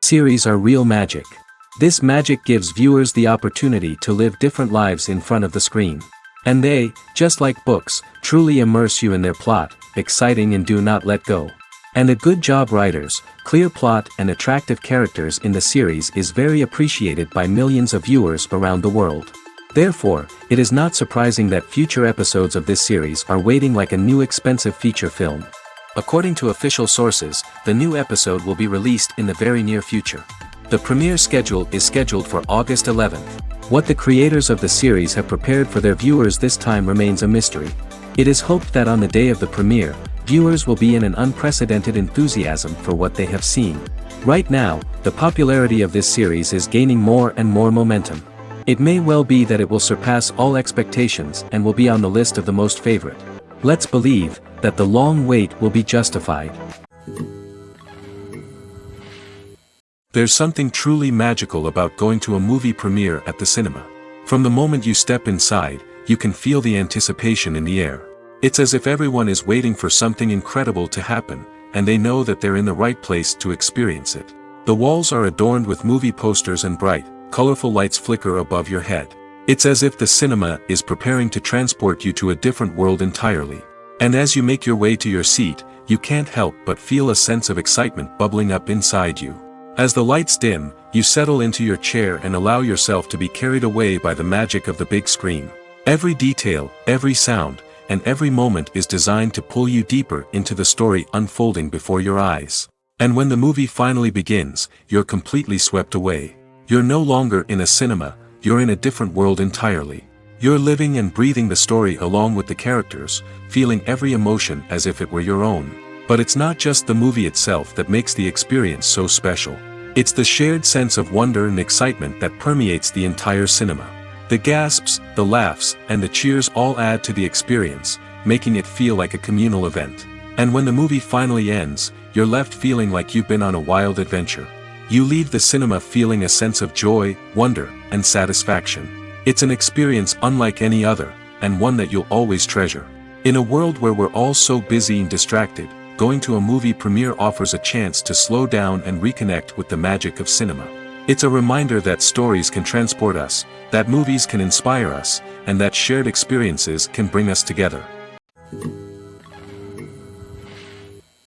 series are real magic. This magic gives viewers the opportunity to live different lives in front of the screen. And they, just like books, truly immerse you in their plot, exciting and do not let go. And a good job writers, clear plot and attractive characters in the series is very appreciated by millions of viewers around the world. Therefore, it is not surprising that future episodes of this series are waiting like a new expensive feature film. According to official sources, the new episode will be released in the very near future. The premiere schedule is scheduled for August 11th. What the creators of the series have prepared for their viewers this time remains a mystery. It is hoped that on the day of the premiere, viewers will be in an unprecedented enthusiasm for what they have seen. Right now, the popularity of this series is gaining more and more momentum. It may well be that it will surpass all expectations and will be on the list of the most favorite. Let's believe that the long wait will be justified. There's something truly magical about going to a movie premiere at the cinema. From the moment you step inside, you can feel the anticipation in the air. It's as if everyone is waiting for something incredible to happen, and they know that they're in the right place to experience it. The walls are adorned with movie posters and bright, colorful lights flicker above your head. It's as if the cinema is preparing to transport you to a different world entirely. And as you make your way to your seat, you can't help but feel a sense of excitement bubbling up inside you. As the lights dim, you settle into your chair and allow yourself to be carried away by the magic of the big screen. Every detail, every sound, and every moment is designed to pull you deeper into the story unfolding before your eyes. And when the movie finally begins, you're completely swept away. You're no longer in a cinema, you're in a different world entirely. You're living and breathing the story along with the characters, feeling every emotion as if it were your own. But it's not just the movie itself that makes the experience so special. It's the shared sense of wonder and excitement that permeates the entire cinema. The gasps, the laughs, and the cheers all add to the experience, making it feel like a communal event. And when the movie finally ends, you're left feeling like you've been on a wild adventure. You leave the cinema feeling a sense of joy, wonder, and satisfaction. It's an experience unlike any other, and one that you'll always treasure. In a world where we're all so busy and distracted, going to a movie premiere offers a chance to slow down and reconnect with the magic of cinema. It's a reminder that stories can transport us, that movies can inspire us, and that shared experiences can bring us together.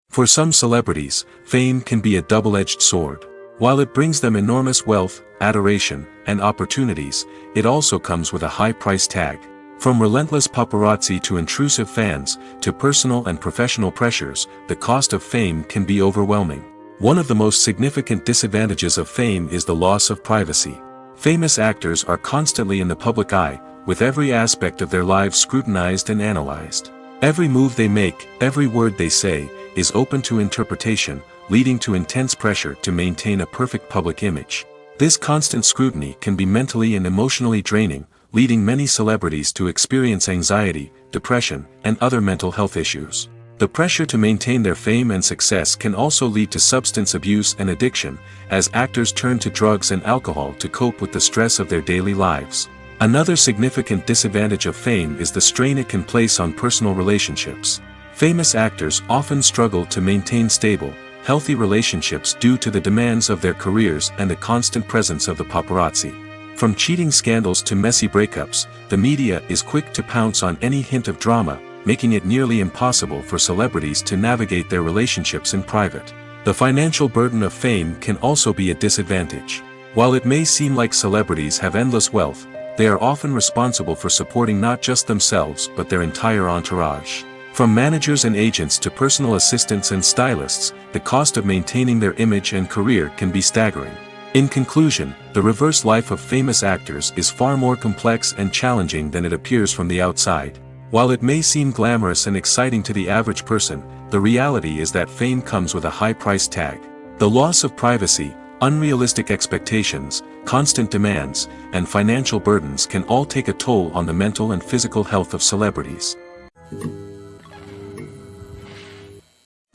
For some celebrities, fame can be a double-edged sword. While it brings them enormous wealth, adoration, and opportunities, it also comes with a high price tag. From relentless paparazzi to intrusive fans, to personal and professional pressures, the cost of fame can be overwhelming. One of the most significant disadvantages of fame is the loss of privacy. Famous actors are constantly in the public eye, with every aspect of their lives scrutinized and analyzed. Every move they make, every word they say, is open to interpretation, leading to intense pressure to maintain a perfect public image. This constant scrutiny can be mentally and emotionally draining, leading many celebrities to experience anxiety, depression, and other mental health issues. The pressure to maintain their fame and success can also lead to substance abuse and addiction, as actors turn to drugs and alcohol to cope with the stress of their daily lives. Another significant disadvantage of fame is the strain it can place on personal relationships. Famous actors often struggle to maintain stable, healthy relationships due to the demands of their careers and the constant presence of the paparazzi. From cheating scandals to messy breakups, the media is quick to pounce on any hint of drama, making it nearly impossible for celebrities to navigate their relationships in private. The financial burden of fame can also be a disadvantage. While it may seem like celebrities have endless wealth, they are often responsible for supporting not just themselves but their entire entourage. From managers and agents to personal assistants and stylists, the cost of maintaining their image and career can be staggering. In conclusion, the reverse life of famous actors is far more complex and challenging than it appears from the outside. While it may seem glamorous and exciting to the average person, the reality is that fame comes with a high price tag. The loss of privacy, unrealistic expectations, constant demands, and financial burdens can all take a toll on the mental and physical health of celebrities.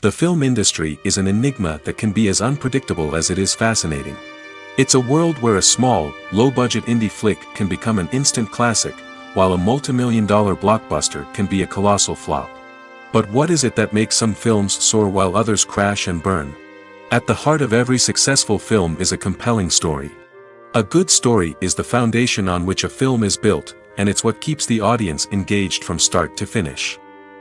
The film industry is an enigma that can be as unpredictable as it is fascinating. It's a world where a small, low-budget indie flick can become an instant classic, while a multi-million-dollar blockbuster can be a colossal flop. But what is it that makes some films soar while others crash and burn? At the heart of every successful film is a compelling story. A good story is the foundation on which a film is built, and it's what keeps the audience engaged from start to finish.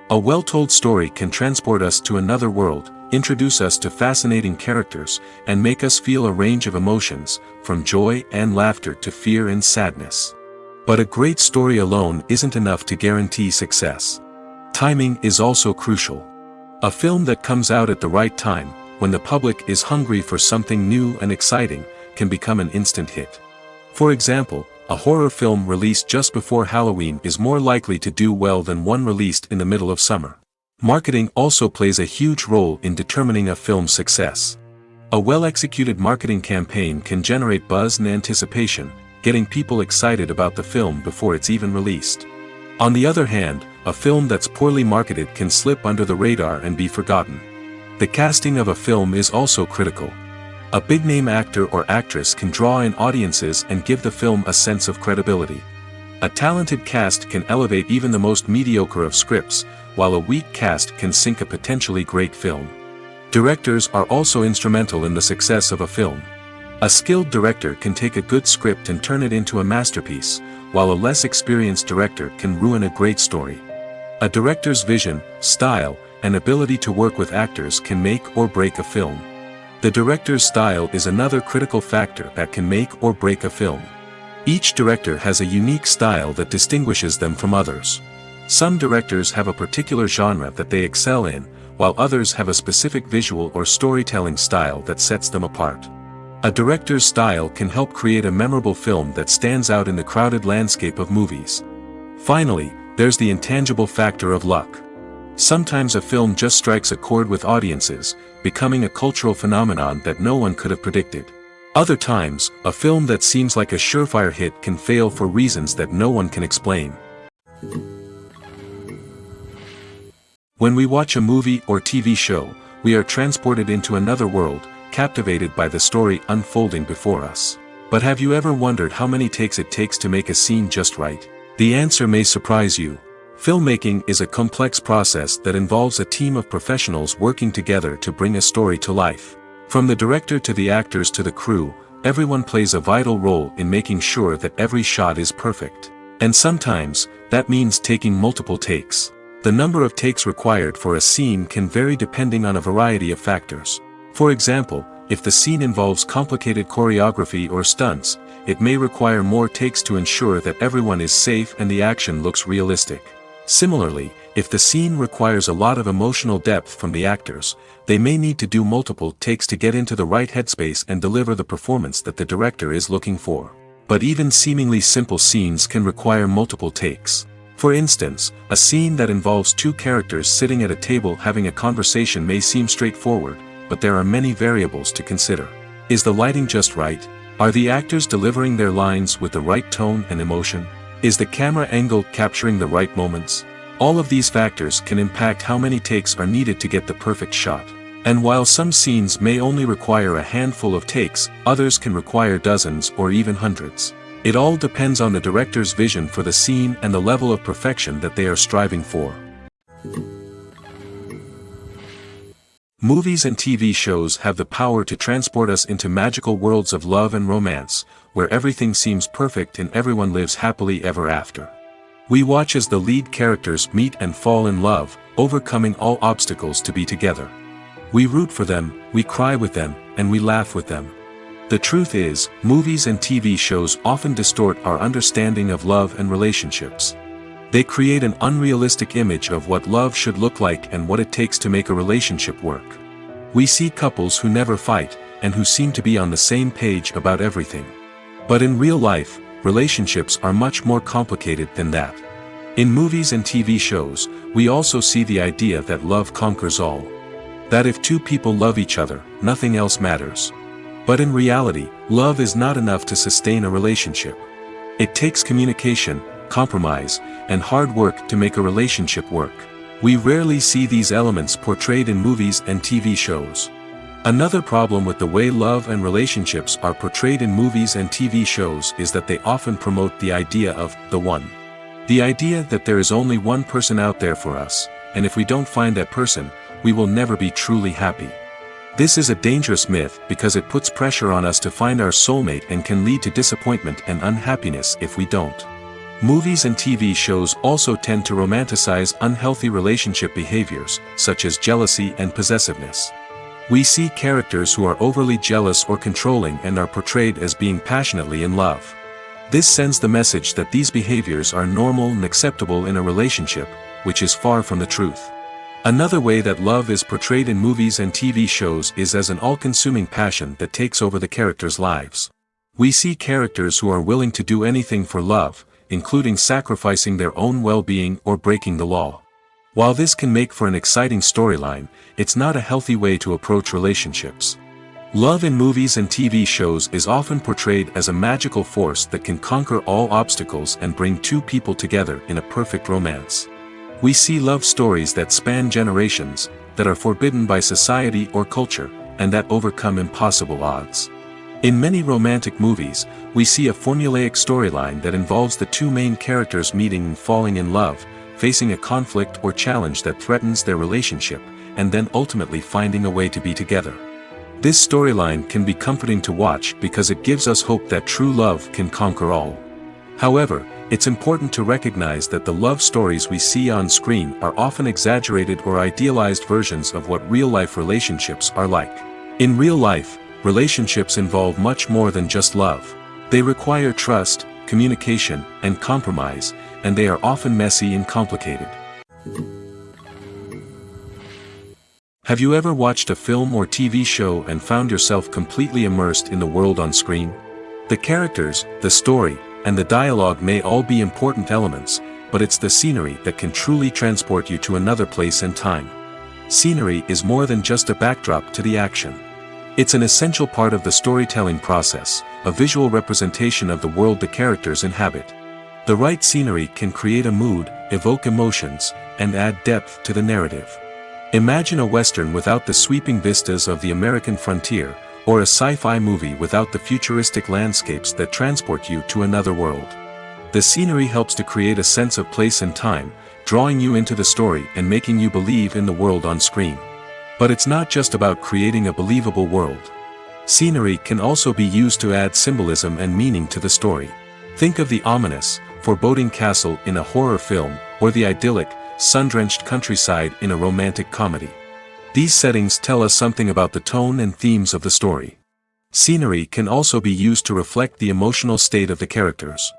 A well-told story can transport us to another world, introduce us to fascinating characters, and make us feel a range of emotions, from joy and laughter to fear and sadness. But a great story alone isn't enough to guarantee success. Timing is also crucial. A film that comes out at the right time, when the public is hungry for something new and exciting, can become an instant hit. For example, a horror film released just before Halloween is more likely to do well than one released in the middle of summer. Marketing also plays a huge role in determining a film's success. A well-executed marketing campaign can generate buzz and anticipation, getting people excited about the film before it's even released. On the other hand, a film that's poorly marketed can slip under the radar and be forgotten. The casting of a film is also critical. A big-name actor or actress can draw in audiences and give the film a sense of credibility. A talented cast can elevate even the most mediocre of scripts, while a weak cast can sink a potentially great film. Directors are also instrumental in the success of a film. A skilled director can take a good script and turn it into a masterpiece, while a less experienced director can ruin a great story. A director's vision, style, and ability to work with actors can make or break a film. The director's style is another critical factor that can make or break a film. Each director has a unique style that distinguishes them from others. Some directors have a particular genre that they excel in, while others have a specific visual or storytelling style that sets them apart. A director's style can help create a memorable film that stands out in the crowded landscape of movies. Finally, there's the intangible factor of luck. Sometimes a film just strikes a chord with audiences, becoming a cultural phenomenon that no one could have predicted. Other times, a film that seems like a surefire hit can fail for reasons that no one can explain. When we watch a movie or TV show, we are transported into another world, captivated by the story unfolding before us. But have you ever wondered how many takes it takes to make a scene just right? The answer may surprise you. Filmmaking is a complex process that involves a team of professionals working together to bring a story to life. From the director to the actors to the crew, everyone plays a vital role in making sure that every shot is perfect. And sometimes, that means taking multiple takes. The number of takes required for a scene can vary depending on a variety of factors. For example, if the scene involves complicated choreography or stunts, it may require more takes to ensure that everyone is safe and the action looks realistic. Similarly, if the scene requires a lot of emotional depth from the actors, they may need to do multiple takes to get into the right headspace and deliver the performance that the director is looking for. But even seemingly simple scenes can require multiple takes. For instance, a scene that involves two characters sitting at a table having a conversation may seem straightforward, but there are many variables to consider. Is the lighting just right? Are the actors delivering their lines with the right tone and emotion? Is the camera angle capturing the right moments? All of these factors can impact how many takes are needed to get the perfect shot. And while some scenes may only require a handful of takes, others can require dozens or even hundreds. It all depends on the director's vision for the scene and the level of perfection that they are striving for. Movies and TV shows have the power to transport us into magical worlds of love and romance, where everything seems perfect and everyone lives happily ever after. We watch as the lead characters meet and fall in love, overcoming all obstacles to be together. We root for them, we cry with them, and we laugh with them. The truth is, movies and TV shows often distort our understanding of love and relationships. They create an unrealistic image of what love should look like and what it takes to make a relationship work. We see couples who never fight, and who seem to be on the same page about everything. But in real life, relationships are much more complicated than that. In movies and TV shows, we also see the idea that love conquers all. That if two people love each other, nothing else matters. But in reality, love is not enough to sustain a relationship. It takes communication, compromise, and hard work to make a relationship work. We rarely see these elements portrayed in movies and TV shows. Another problem with the way love and relationships are portrayed in movies and TV shows is that they often promote the idea of the one. The idea that there is only one person out there for us, and if we don't find that person, we will never be truly happy. This is a dangerous myth because it puts pressure on us to find our soulmate and can lead to disappointment and unhappiness if we don't. Movies and TV shows also tend to romanticize unhealthy relationship behaviors, such as jealousy and possessiveness. We see characters who are overly jealous or controlling and are portrayed as being passionately in love. This sends the message that these behaviors are normal and acceptable in a relationship, which is far from the truth. Another way that love is portrayed in movies and TV shows is as an all-consuming passion that takes over the characters' lives. We see characters who are willing to do anything for love, including sacrificing their own well-being or breaking the law. While this can make for an exciting storyline, it's not a healthy way to approach relationships. Love in movies and TV shows is often portrayed as a magical force that can conquer all obstacles and bring two people together in a perfect romance. We see love stories that span generations, that are forbidden by society or culture, and that overcome impossible odds. In many romantic movies, we see a formulaic storyline that involves the two main characters meeting and falling in love, facing a conflict or challenge that threatens their relationship, and then ultimately finding a way to be together. This storyline can be comforting to watch because it gives us hope that true love can conquer all. However, it's important to recognize that the love stories we see on screen are often exaggerated or idealized versions of what real-life relationships are like. In real life, relationships involve much more than just love. They require trust, communication, and compromise, and they are often messy and complicated. Have you ever watched a film or TV show and found yourself completely immersed in the world on screen? The characters, the story, and the dialogue may all be important elements, but it's the scenery that can truly transport you to another place and time. Scenery is more than just a backdrop to the action. It's an essential part of the storytelling process, a visual representation of the world the characters inhabit. The right scenery can create a mood, evoke emotions, and add depth to the narrative. Imagine a Western without the sweeping vistas of the American frontier, or a sci-fi movie without the futuristic landscapes that transport you to another world. The scenery helps to create a sense of place and time, drawing you into the story and making you believe in the world on screen. But it's not just about creating a believable world. Scenery can also be used to add symbolism and meaning to the story. Think of the ominous, foreboding castle in a horror film, or the idyllic, sun-drenched countryside in a romantic comedy. These settings tell us something about the tone and themes of the story. Scenery can also be used to reflect the emotional state of the characters.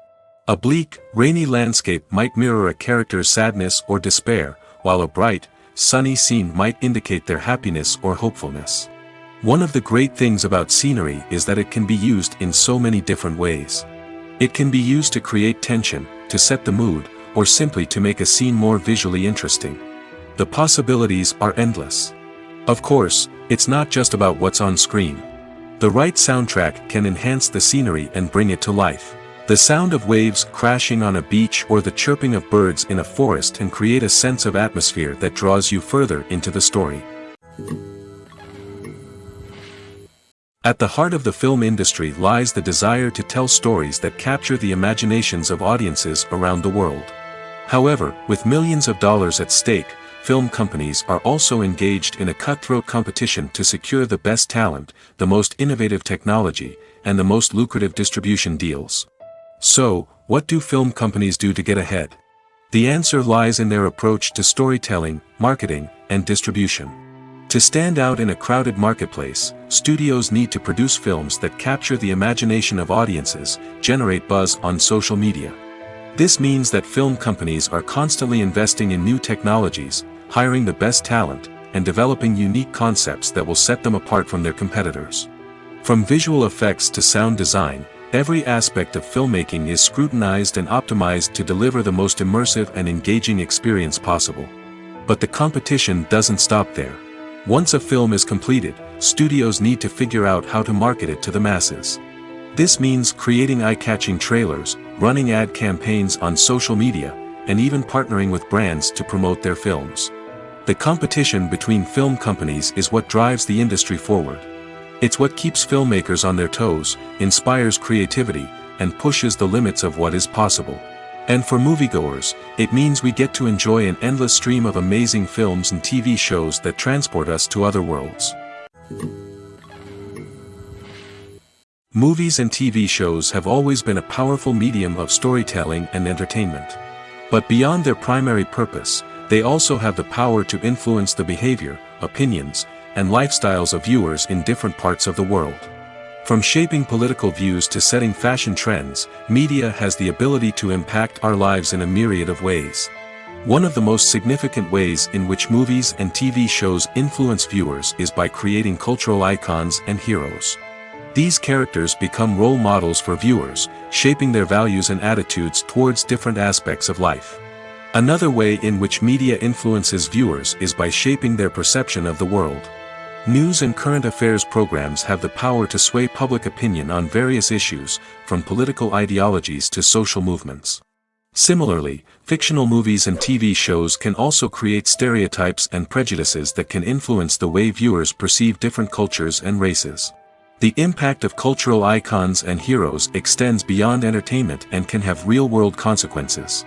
A bleak, rainy landscape might mirror a character's sadness or despair, while a bright, sunny scene might indicate their happiness or hopefulness. One of the great things about scenery is that it can be used in so many different ways. It can be used to create tension, to set the mood, or simply to make a scene more visually interesting. The possibilities are endless. Of course, it's not just about what's on screen. The right soundtrack can enhance the scenery and bring it to life. The sound of waves crashing on a beach or the chirping of birds in a forest can create a sense of atmosphere that draws you further into the story. At the heart of the film industry lies the desire to tell stories that capture the imaginations of audiences around the world. However, with millions of dollars at stake, film companies are also engaged in a cutthroat competition to secure the best talent, the most innovative technology, and the most lucrative distribution deals. So, what do film companies do to get ahead? The answer lies in their approach to storytelling, marketing, and distribution. To stand out in a crowded marketplace, studios need to produce films that capture the imagination of audiences, generate buzz on social media. This means that film companies are constantly investing in new technologies, hiring the best talent, and developing unique concepts that will set them apart from their competitors. From visual effects to sound design, every aspect of filmmaking is scrutinized and optimized to deliver the most immersive and engaging experience possible. But the competition doesn't stop there. Once a film is completed, studios need to figure out how to market it to the masses. This means creating eye-catching trailers, running ad campaigns on social media, and even partnering with brands to promote their films. The competition between film companies is what drives the industry forward. It's what keeps filmmakers on their toes, inspires creativity, and pushes the limits of what is possible. And for moviegoers, it means we get to enjoy an endless stream of amazing films and TV shows that transport us to other worlds. Movies and TV shows have always been a powerful medium of storytelling and entertainment. But beyond their primary purpose, they also have the power to influence the behavior, opinions, and lifestyles of viewers in different parts of the world. From shaping political views to setting fashion trends, media has the ability to impact our lives in a myriad of ways. One of the most significant ways in which movies and TV shows influence viewers is by creating cultural icons and heroes. These characters become role models for viewers, shaping their values and attitudes towards different aspects of life. Another way in which media influences viewers is by shaping their perception of the world. News and current affairs programs have the power to sway public opinion on various issues, from political ideologies to social movements. Similarly, fictional movies and TV shows can also create stereotypes and prejudices that can influence the way viewers perceive different cultures and races. The impact of cultural icons and heroes extends beyond entertainment and can have real-world consequences.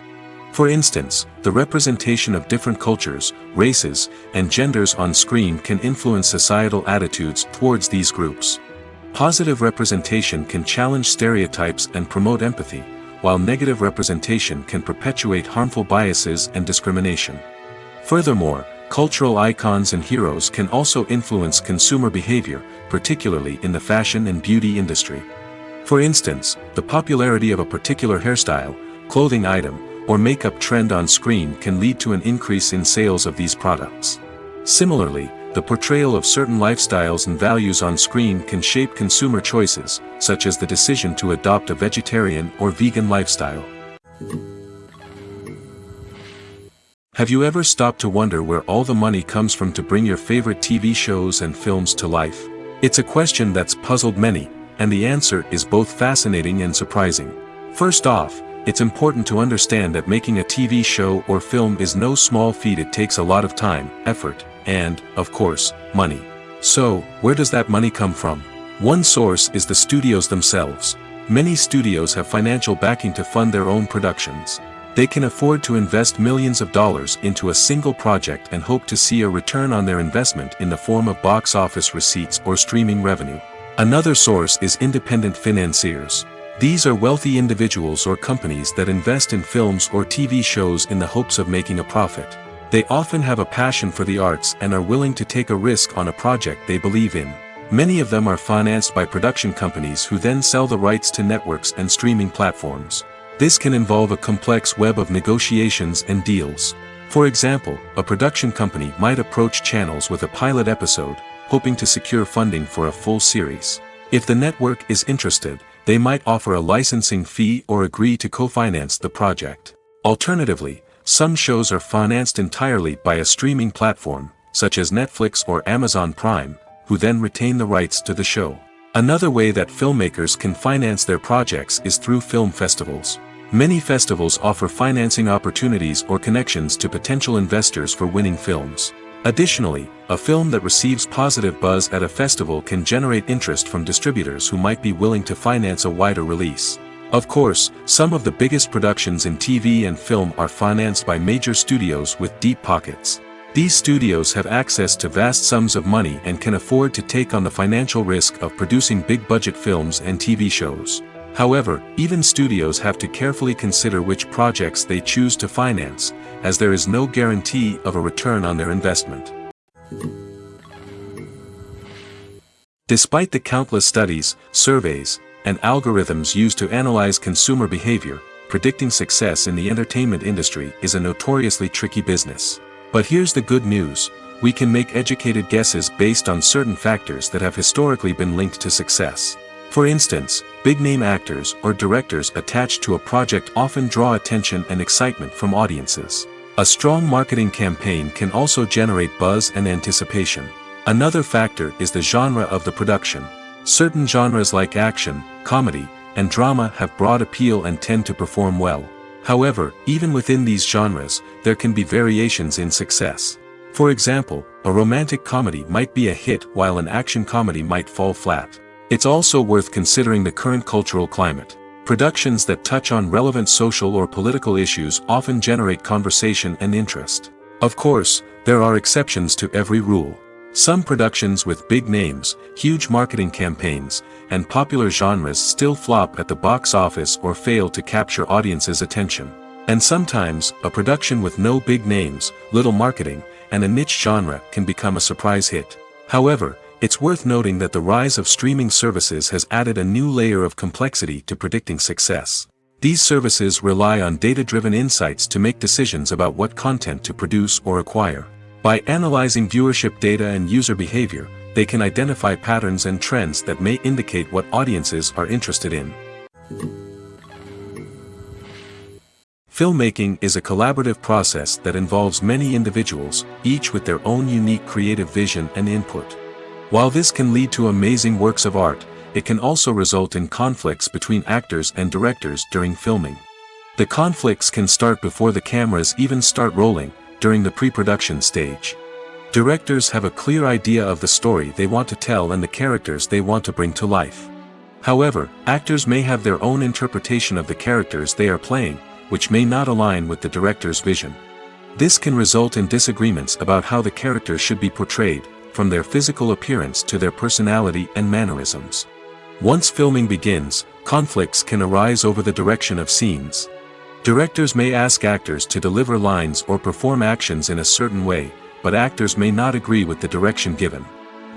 For instance, the representation of different cultures, races, and genders on screen can influence societal attitudes towards these groups. Positive representation can challenge stereotypes and promote empathy, while negative representation can perpetuate harmful biases and discrimination. Furthermore, cultural icons and heroes can also influence consumer behavior, particularly in the fashion and beauty industry. For instance, the popularity of a particular hairstyle, clothing item, or makeup trend on screen can lead to an increase in sales of these products. Similarly, the portrayal of certain lifestyles and values on screen can shape consumer choices, such as the decision to adopt a vegetarian or vegan lifestyle. Have you ever stopped to wonder where all the money comes from to bring your favorite TV shows and films to life? It's a question that's puzzled many, and the answer is both fascinating and surprising. First off, it's important to understand that making a TV show or film is no small feat. It takes a lot of time, effort, and, of course, money. So, where does that money come from? One source is the studios themselves. Many studios have financial backing to fund their own productions. They can afford to invest millions of dollars into a single project and hope to see a return on their investment in the form of box office receipts or streaming revenue. Another source is independent financiers. These are wealthy individuals or companies that invest in films or TV shows in the hopes of making a profit. They often have a passion for the arts and are willing to take a risk on a project they believe in. Many of them are financed by production companies who then sell the rights to networks and streaming platforms. This can involve a complex web of negotiations and deals. For example, a production company might approach channels with a pilot episode, hoping to secure funding for a full series. If the network is interested, they might offer a licensing fee or agree to co-finance the project. Alternatively, some shows are financed entirely by a streaming platform, such as Netflix or Amazon Prime, who then retain the rights to the show. Another way that filmmakers can finance their projects is through film festivals. Many festivals offer financing opportunities or connections to potential investors for winning films. Additionally, a film that receives positive buzz at a festival can generate interest from distributors who might be willing to finance a wider release. Of course, some of the biggest productions in TV and film are financed by major studios with deep pockets. These studios have access to vast sums of money and can afford to take on the financial risk of producing big-budget films and TV shows. However, even studios have to carefully consider which projects they choose to finance, as there is no guarantee of a return on their investment. Despite the countless studies, surveys, and algorithms used to analyze consumer behavior, predicting success in the entertainment industry is a notoriously tricky business. But here's the good news: we can make educated guesses based on certain factors that have historically been linked to success. For instance, big-name actors or directors attached to a project often draw attention and excitement from audiences. A strong marketing campaign can also generate buzz and anticipation. Another factor is the genre of the production. Certain genres like action, comedy, and drama have broad appeal and tend to perform well. However, even within these genres, there can be variations in success. For example, a romantic comedy might be a hit while an action comedy might fall flat. It's also worth considering the current cultural climate. Productions that touch on relevant social or political issues often generate conversation and interest. Of course, there are exceptions to every rule. Some productions with big names, huge marketing campaigns, and popular genres still flop at the box office or fail to capture audiences' attention. And sometimes, a production with no big names, little marketing, and a niche genre can become a surprise hit. However, it's worth noting that the rise of streaming services has added a new layer of complexity to predicting success. These services rely on data-driven insights to make decisions about what content to produce or acquire. By analyzing viewership data and user behavior, they can identify patterns and trends that may indicate what audiences are interested in. Filmmaking is a collaborative process that involves many individuals, each with their own unique creative vision and input. While this can lead to amazing works of art, it can also result in conflicts between actors and directors during filming. The conflicts can start before the cameras even start rolling, during the pre-production stage. Directors have a clear idea of the story they want to tell and the characters they want to bring to life. However, actors may have their own interpretation of the characters they are playing, which may not align with the director's vision. This can result in disagreements about how the characters should be portrayed, from their physical appearance to their personality and mannerisms. Once filming begins, conflicts can arise over the direction of scenes. Directors may ask actors to deliver lines or perform actions in a certain way, but actors may not agree with the direction given.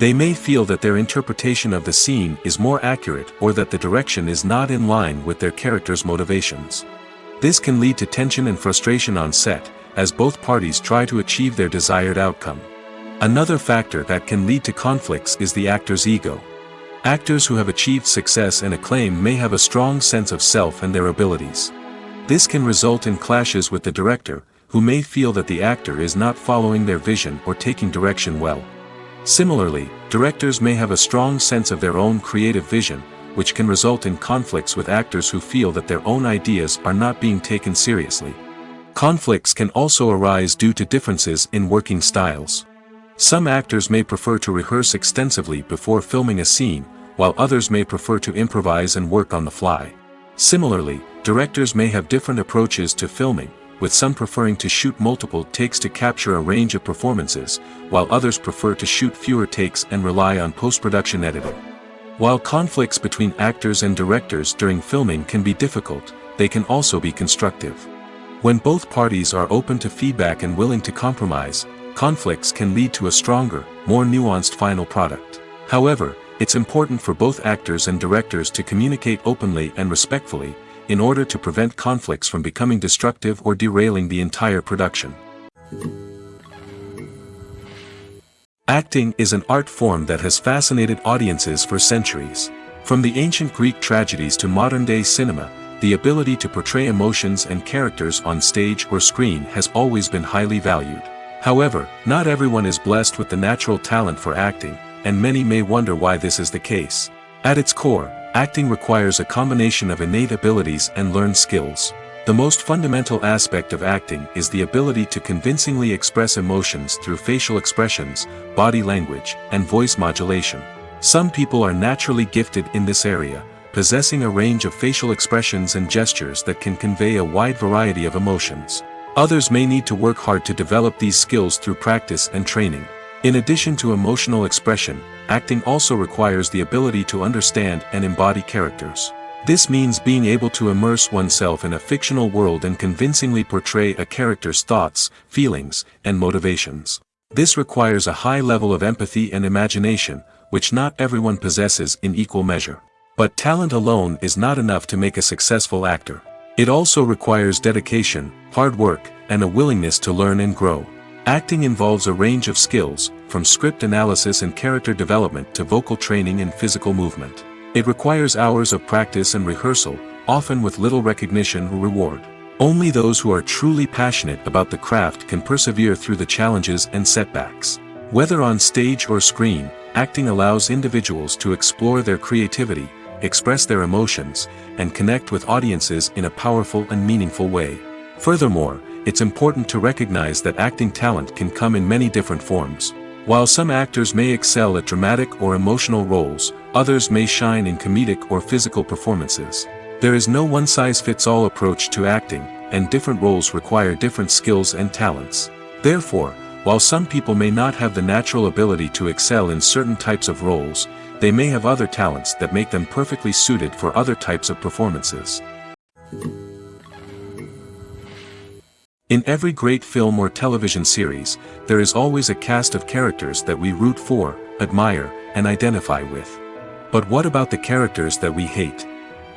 They may feel that their interpretation of the scene is more accurate or that the direction is not in line with their character's motivations. This can lead to tension and frustration on set, as both parties try to achieve their desired outcome. Another factor that can lead to conflicts is the actor's ego. Actors who have achieved success and acclaim may have a strong sense of self and their abilities. This can result in clashes with the director, who may feel that the actor is not following their vision or taking direction well. Similarly, directors may have a strong sense of their own creative vision, which can result in conflicts with actors who feel that their own ideas are not being taken seriously. Conflicts can also arise due to differences in working styles. Some actors may prefer to rehearse extensively before filming a scene, while others may prefer to improvise and work on the fly. Similarly, directors may have different approaches to filming, with some preferring to shoot multiple takes to capture a range of performances, while others prefer to shoot fewer takes and rely on post-production editing. While conflicts between actors and directors during filming can be difficult, they can also be constructive. When both parties are open to feedback and willing to compromise, conflicts can lead to a stronger, more nuanced final product. However, it's important for both actors and directors to communicate openly and respectfully, in order to prevent conflicts from becoming destructive or derailing the entire production. Acting is an art form that has fascinated audiences for centuries. From the ancient Greek tragedies to modern-day cinema, the ability to portray emotions and characters on stage or screen has always been highly valued. However, not everyone is blessed with the natural talent for acting, and many may wonder why this is the case. At its core, acting requires a combination of innate abilities and learned skills. The most fundamental aspect of acting is the ability to convincingly express emotions through facial expressions, body language, and voice modulation. Some people are naturally gifted in this area, possessing a range of facial expressions and gestures that can convey a wide variety of emotions. Others may need to work hard to develop these skills through practice and training. In addition to emotional expression, acting also requires the ability to understand and embody characters. This means being able to immerse oneself in a fictional world and convincingly portray a character's thoughts, feelings, and motivations. This requires a high level of empathy and imagination, which not everyone possesses in equal measure. But talent alone is not enough to make a successful actor. It also requires dedication, hard work, and a willingness to learn and grow. Acting involves a range of skills, from script analysis and character development to vocal training and physical movement. It requires hours of practice and rehearsal, often with little recognition or reward. Only those who are truly passionate about the craft can persevere through the challenges and setbacks. Whether on stage or screen, acting allows individuals to explore their creativity, express their emotions, and connect with audiences in a powerful and meaningful way. Furthermore, it's important to recognize that acting talent can come in many different forms. While some actors may excel at dramatic or emotional roles, others may shine in comedic or physical performances. There is no one-size-fits-all approach to acting, and different roles require different skills and talents. Therefore, While some people may not have the natural ability to excel in certain types of roles, they may have other talents that make them perfectly suited for other types of performances. In every great film or television series, there is always a cast of characters that we root for, admire, and identify with. But what about the characters that we hate?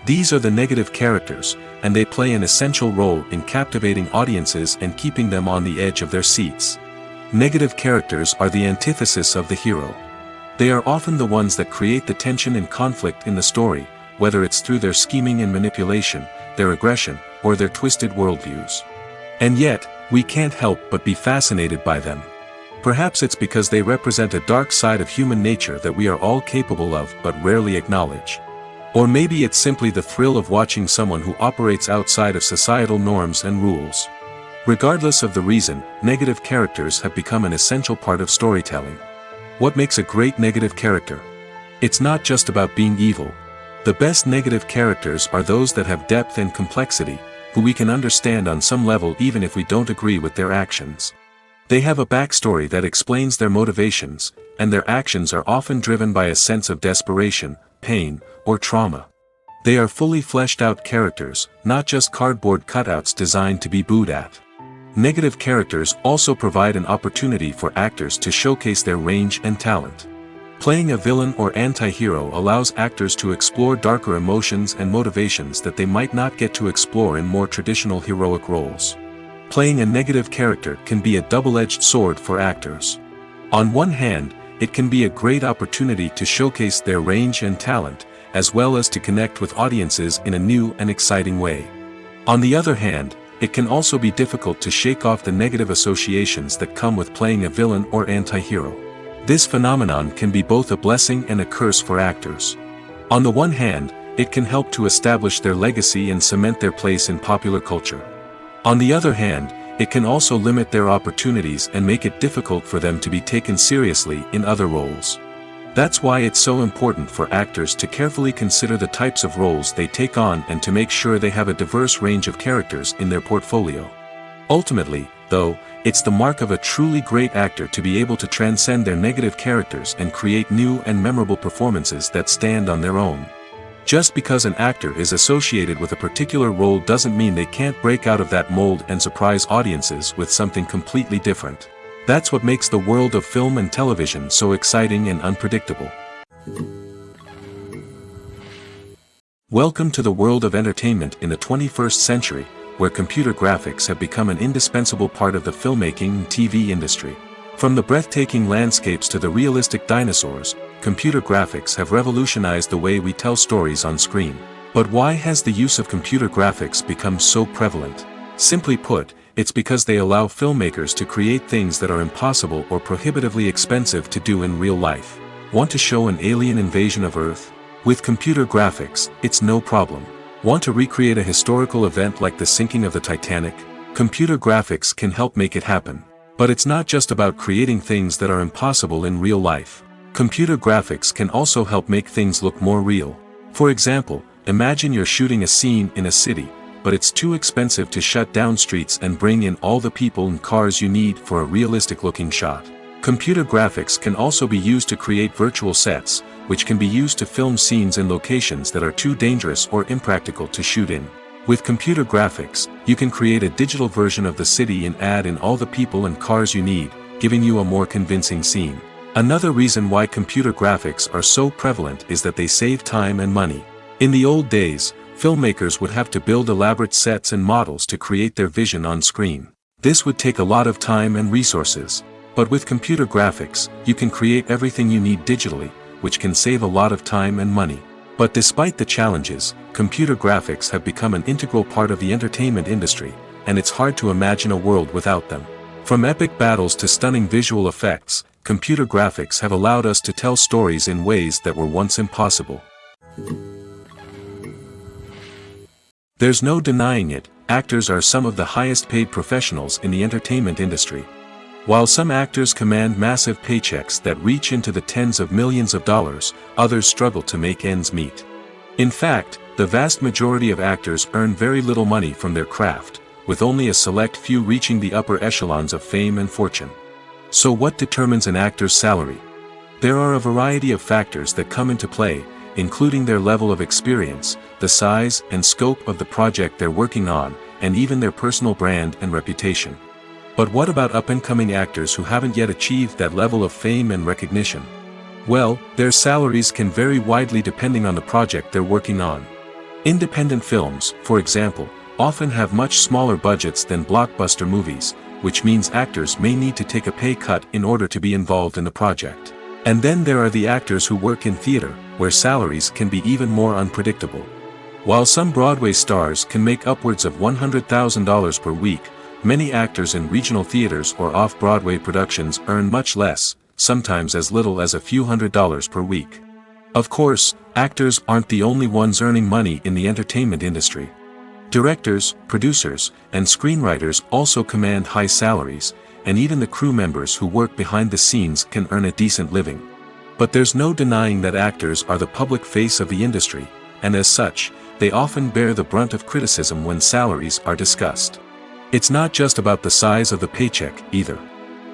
These are the negative characters, and they play an essential role in captivating audiences and keeping them on the edge of their seats. Negative characters are the antithesis of the hero. They are often the ones that create the tension and conflict in the story, whether it's through their scheming and manipulation, their aggression, or their twisted worldviews. And yet, we can't help but be fascinated by them. Perhaps it's because they represent a dark side of human nature that we are all capable of but rarely acknowledge. Or maybe it's simply the thrill of watching someone who operates outside of societal norms and rules. Regardless of the reason, negative characters have become an essential part of storytelling. What makes a great negative character? It's not just about being evil. The best negative characters are those that have depth and complexity, who we can understand on some level even if we don't agree with their actions. They have a backstory that explains their motivations, and their actions are often driven by a sense of desperation, pain, or trauma. They are fully fleshed out characters, not just cardboard cutouts designed to be booed at. Negative characters also provide an opportunity for actors to showcase their range and talent. Playing a villain or anti-hero allows actors to explore darker emotions and motivations that they might not get to explore in more traditional heroic roles. Playing a negative character can be a double-edged sword for actors. On one hand, it can be a great opportunity to showcase their range and talent, as well as to connect with audiences in a new and exciting way. On the other hand, it can also be difficult to shake off the negative associations that come with playing a villain or anti-hero. This phenomenon can be both a blessing and a curse for actors. On the one hand, it can help to establish their legacy and cement their place in popular culture. On the other hand, it can also limit their opportunities and make it difficult for them to be taken seriously in other roles. That's why it's so important for actors to carefully consider the types of roles they take on and to make sure they have a diverse range of characters in their portfolio. Ultimately, though, it's the mark of a truly great actor to be able to transcend their negative characters and create new and memorable performances that stand on their own. Just because an actor is associated with a particular role doesn't mean they can't break out of that mold and surprise audiences with something completely different. That's what makes the world of film and television so exciting and unpredictable. Welcome to the world of entertainment in the 21st century, where computer graphics have become an indispensable part of the filmmaking and TV industry. From the breathtaking landscapes to the realistic dinosaurs, computer graphics have revolutionized the way we tell stories on screen. But why has the use of computer graphics become so prevalent? Simply put, it's because they allow filmmakers to create things that are impossible or prohibitively expensive to do in real life. Want to show an alien invasion of Earth? With computer graphics, it's no problem. Want to recreate a historical event like the sinking of the Titanic? Computer graphics can help make it happen. But it's not just about creating things that are impossible in real life. Computer graphics can also help make things look more real. For example, imagine you're shooting a scene in a city, but it's too expensive to shut down streets and bring in all the people and cars you need for a realistic-looking shot. Computer graphics can also be used to create virtual sets, which can be used to film scenes in locations that are too dangerous or impractical to shoot in. With computer graphics, you can create a digital version of the city and add in all the people and cars you need, giving you a more convincing scene. Another reason why computer graphics are so prevalent is that they save time and money. In the old days, filmmakers would have to build elaborate sets and models to create their vision on screen. This would take a lot of time and resources. But with computer graphics, you can create everything you need digitally, which can save a lot of time and money. But despite the challenges, computer graphics have become an integral part of the entertainment industry, and it's hard to imagine a world without them. From epic battles to stunning visual effects, computer graphics have allowed us to tell stories in ways that were once impossible. There's no denying it, actors are some of the highest paid professionals in the entertainment industry. While some actors command massive paychecks that reach into the tens of millions of dollars, others struggle to make ends meet. In fact, the vast majority of actors earn very little money from their craft, with only a select few reaching the upper echelons of fame and fortune. So what determines an actor's salary? There are a variety of factors that come into play, including their level of experience, the size and scope of the project they're working on, and even their personal brand and reputation. But what about up-and-coming actors who haven't yet achieved that level of fame and recognition? Well, their salaries can vary widely depending on the project they're working on. Independent films, for example, often have much smaller budgets than blockbuster movies, which means actors may need to take a pay cut in order to be involved in the project. And then there are the actors who work in theater, where salaries can be even more unpredictable. While some Broadway stars can make upwards of $100,000 per week, many actors in regional theaters or off-Broadway productions earn much less, sometimes as little as a few $100s per week. Of course, actors aren't the only ones earning money in the entertainment industry. Directors, producers, and screenwriters also command high salaries, and even the crew members who work behind the scenes can earn a decent living. But there's no denying that actors are the public face of the industry, and as such, they often bear the brunt of criticism when salaries are discussed. It's not just about the size of the paycheck, either.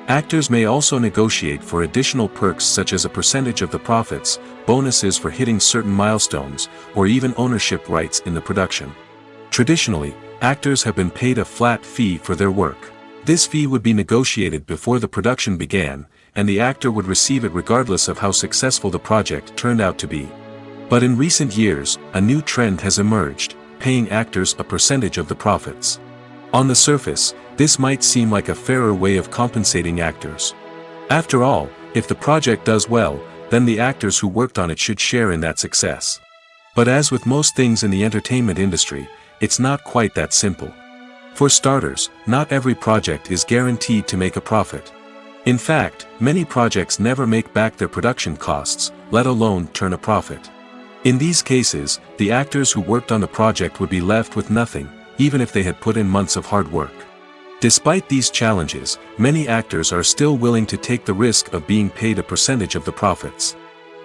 Actors may also negotiate for additional perks such as a percentage of the profits, bonuses for hitting certain milestones, or even ownership rights in the production. Traditionally, actors have been paid a flat fee for their work. This fee would be negotiated before the production began, and the actor would receive it regardless of how successful the project turned out to be. But in recent years, a new trend has emerged, paying actors a percentage of the profits. On the surface, this might seem like a fairer way of compensating actors. After all, if the project does well, then the actors who worked on it should share in that success. But as with most things in the entertainment industry, it's not quite that simple. For starters, not every project is guaranteed to make a profit. In fact, many projects never make back their production costs, let alone turn a profit. In these cases, the actors who worked on the project would be left with nothing, even if they had put in months of hard work. Despite these challenges, many actors are still willing to take the risk of being paid a percentage of the profits.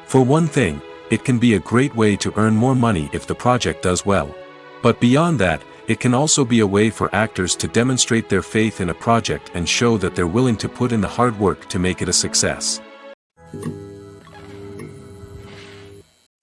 For one thing, it can be a great way to earn more money if the project does well. But beyond that, it can also be a way for actors to demonstrate their faith in a project and show that they're willing to put in the hard work to make it a success.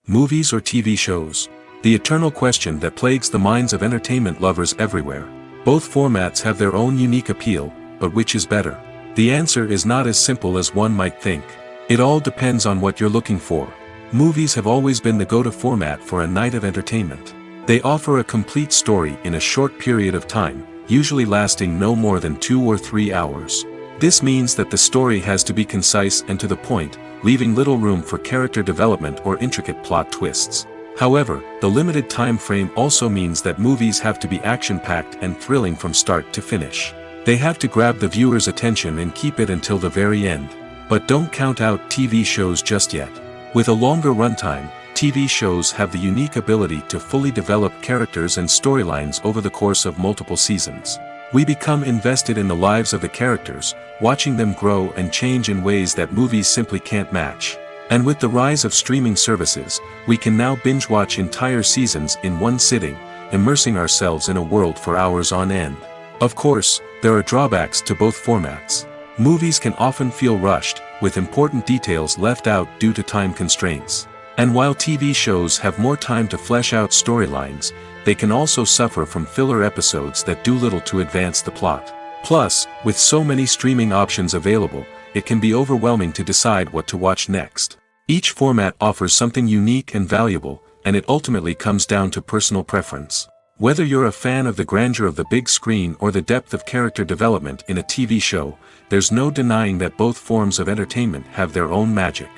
Movies or TV shows? The eternal question that plagues the minds of entertainment lovers everywhere. Both formats have their own unique appeal, but which is better? The answer is not as simple as one might think. It all depends on what you're looking for. Movies have always been the go-to format for a night of entertainment. They offer a complete story in a short period of time, usually lasting no more than 2 or 3 hours. This means that the story has to be concise and to the point, leaving little room for character development or intricate plot twists. However, the limited time frame also means that movies have to be action-packed and thrilling from start to finish. They have to grab the viewer's attention and keep it until the very end. But don't count out TV shows just yet. With a longer runtime, TV shows have the unique ability to fully develop characters and storylines over the course of multiple seasons. We become invested in the lives of the characters, watching them grow and change in ways that movies simply can't match. And with the rise of streaming services, we can now binge-watch entire seasons in one sitting, immersing ourselves in a world for hours on end. Of course, there are drawbacks to both formats. Movies can often feel rushed, with important details left out due to time constraints. And while TV shows have more time to flesh out storylines, they can also suffer from filler episodes that do little to advance the plot. Plus, with so many streaming options available, it can be overwhelming to decide what to watch next. Each format offers something unique and valuable, and it ultimately comes down to personal preference. Whether you're a fan of the grandeur of the big screen or the depth of character development in a TV show, there's no denying that both forms of entertainment have their own magic.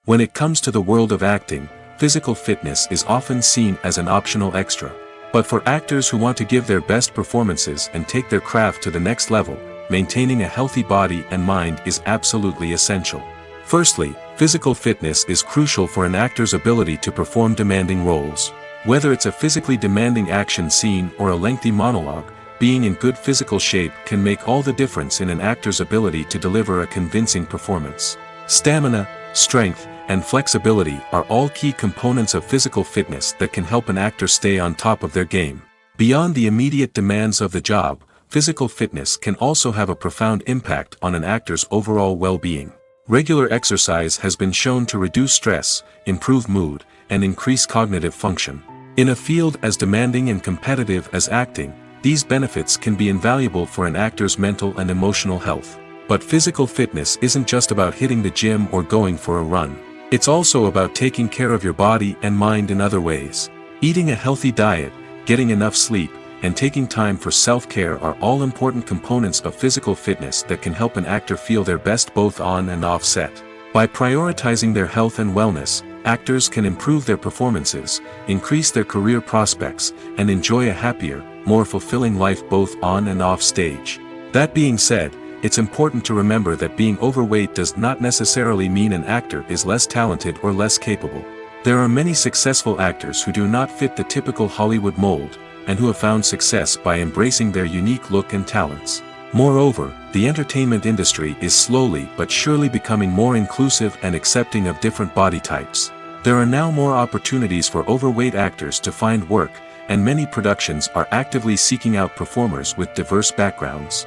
When it comes to the world of acting, physical fitness is often seen as an optional extra. But for actors who want to give their best performances and take their craft to the next level, maintaining a healthy body and mind is absolutely essential. Firstly, physical fitness is crucial for an actor's ability to perform demanding roles. Whether it's a physically demanding action scene or a lengthy monologue, being in good physical shape can make all the difference in an actor's ability to deliver a convincing performance. Stamina, strength, and flexibility are all key components of physical fitness that can help an actor stay on top of their game. Beyond the immediate demands of the job, physical fitness can also have a profound impact on an actor's overall well-being. Regular exercise has been shown to reduce stress, improve mood, and increase cognitive function. In a field as demanding and competitive as acting, these benefits can be invaluable for an actor's mental and emotional health. But physical fitness isn't just about hitting the gym or going for a run. It's also about taking care of your body and mind in other ways. Eating a healthy diet, getting enough sleep, and taking time for self-care are all important components of physical fitness that can help an actor feel their best both on and off set. By prioritizing their health and wellness, actors can improve their performances, increase their career prospects, and enjoy a happier, more fulfilling life both on and off stage. That being said, it's important to remember that being overweight does not necessarily mean an actor is less talented or less capable. There are many successful actors who do not fit the typical Hollywood mold, and who have found success by embracing their unique look and talents. Moreover, the entertainment industry is slowly but surely becoming more inclusive and accepting of different body types. There are now more opportunities for overweight actors to find work, and many productions are actively seeking out performers with diverse backgrounds.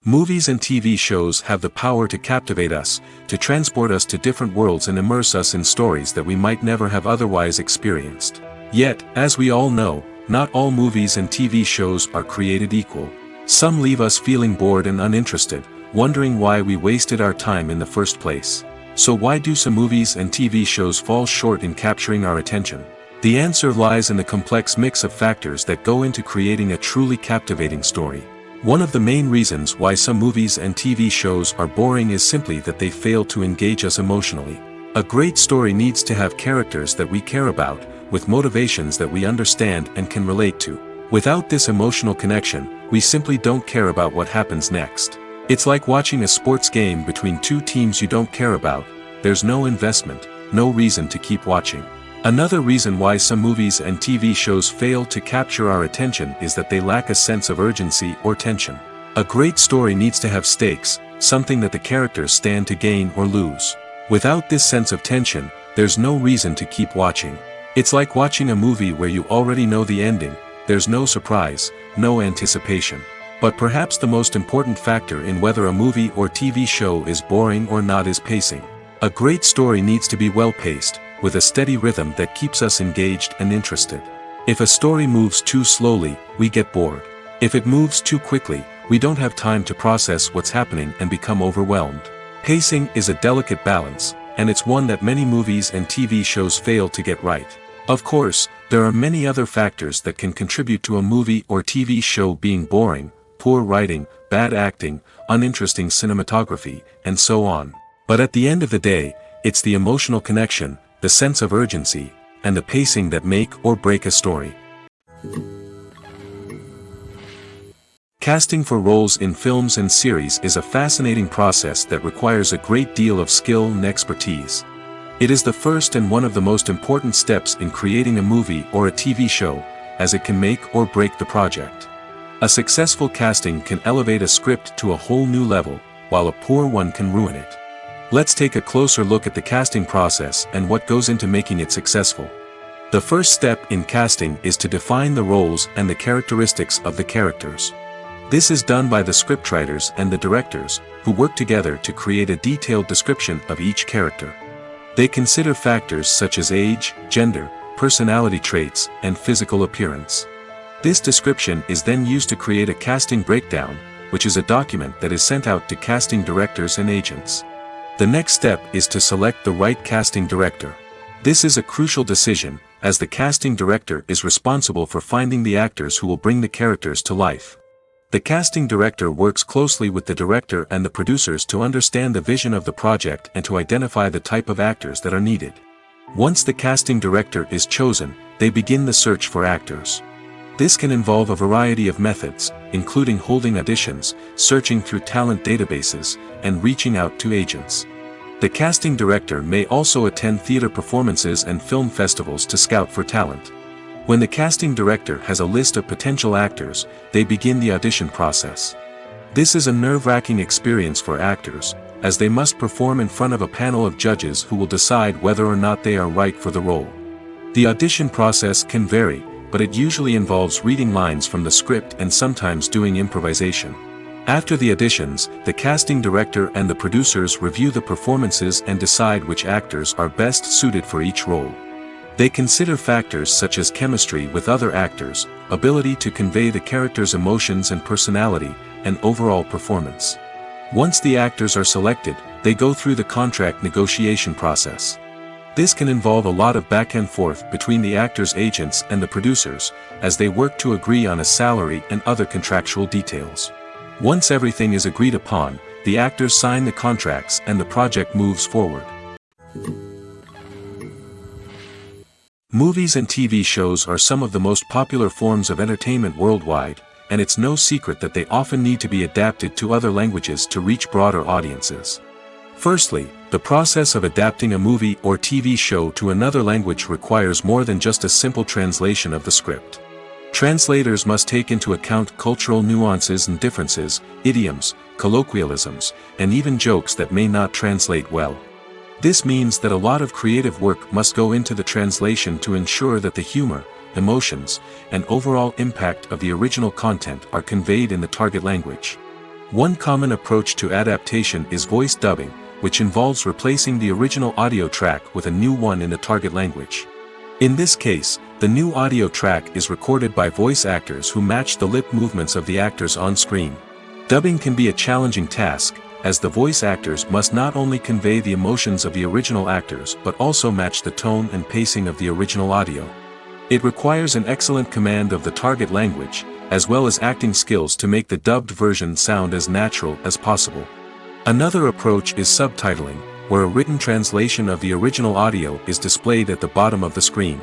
Movies and TV shows have the power to captivate us, to transport us to different worlds and immerse us in stories that we might never have otherwise experienced. Yet, as we all know, not all movies and TV shows are created equal. Some leave us feeling bored and uninterested, wondering why we wasted our time in the first place. So why do some movies and TV shows fall short in capturing our attention? The answer lies in the complex mix of factors that go into creating a truly captivating story. One of the main reasons why some movies and TV shows are boring is simply that they fail to engage us emotionally. A great story needs to have characters that we care about, with motivations that we understand and can relate to. Without this emotional connection, we simply don't care about what happens next. It's like watching a sports game between two teams you don't care about. There's no investment, no reason to keep watching. Another reason why some movies and TV shows fail to capture our attention is that they lack a sense of urgency or tension. A great story needs to have stakes, something that the characters stand to gain or lose. Without this sense of tension, there's no reason to keep watching. It's like watching a movie where you already know the ending. There's no surprise, no anticipation. But perhaps the most important factor in whether a movie or TV show is boring or not is pacing. A great story needs to be well-paced, with a steady rhythm that keeps us engaged and interested. If a story moves too slowly, we get bored. If it moves too quickly, we don't have time to process what's happening and become overwhelmed. Pacing is a delicate balance, and it's one that many movies and TV shows fail to get right. Of course, there are many other factors that can contribute to a movie or TV show being boring: poor writing, bad acting, uninteresting cinematography, and so on. But at the end of the day, it's the emotional connection, the sense of urgency, and the pacing that make or break a story. Casting for roles in films and series is a fascinating process that requires a great deal of skill and expertise. It is the first and one of the most important steps in creating a movie or a TV show, as it can make or break the project. A successful casting can elevate a script to a whole new level, while a poor one can ruin it. Let's take a closer look at the casting process and what goes into making it successful. The first step in casting is to define the roles and the characteristics of the characters. This is done by the scriptwriters and the directors, who work together to create a detailed description of each character. They consider factors such as age, gender, personality traits, and physical appearance. This description is then used to create a casting breakdown, which is a document that is sent out to casting directors and agents. The next step is to select the right casting director. This is a crucial decision, as the casting director is responsible for finding the actors who will bring the characters to life. The casting director works closely with the director and the producers to understand the vision of the project and to identify the type of actors that are needed. Once the casting director is chosen, they begin the search for actors. This can involve a variety of methods, including holding auditions, searching through talent databases, and reaching out to agents. The casting director may also attend theater performances and film festivals to scout for talent. When the casting director has a list of potential actors, they begin the audition process. This is a nerve-wracking experience for actors, as they must perform in front of a panel of judges who will decide whether or not they are right for the role. The audition process can vary, but it usually involves reading lines from the script and sometimes doing improvisation. After the auditions, the casting director and the producers review the performances and decide which actors are best suited for each role. They consider factors such as chemistry with other actors, ability to convey the character's emotions and personality, and overall performance. Once the actors are selected, they go through the contract negotiation process. This can involve a lot of back and forth between the actors' agents and the producers, as they work to agree on a salary and other contractual details. Once everything is agreed upon, the actors sign the contracts and the project moves forward. Movies and TV shows are some of the most popular forms of entertainment worldwide, and it's no secret that they often need to be adapted to other languages to reach broader audiences. Firstly, the process of adapting a movie or TV show to another language requires more than just a simple translation of the script. Translators must take into account cultural nuances and differences, idioms, colloquialisms, and even jokes that may not translate well. This means that a lot of creative work must go into the translation to ensure that the humor, emotions, and overall impact of the original content are conveyed in the target language. One common approach to adaptation is voice dubbing, which involves replacing the original audio track with a new one in the target language. In this case, the new audio track is recorded by voice actors who match the lip movements of the actors on screen. Dubbing can be a challenging task, as the voice actors must not only convey the emotions of the original actors but also match the tone and pacing of the original audio. It requires an excellent command of the target language, as well as acting skills to make the dubbed version sound as natural as possible. Another approach is subtitling, where a written translation of the original audio is displayed at the bottom of the screen.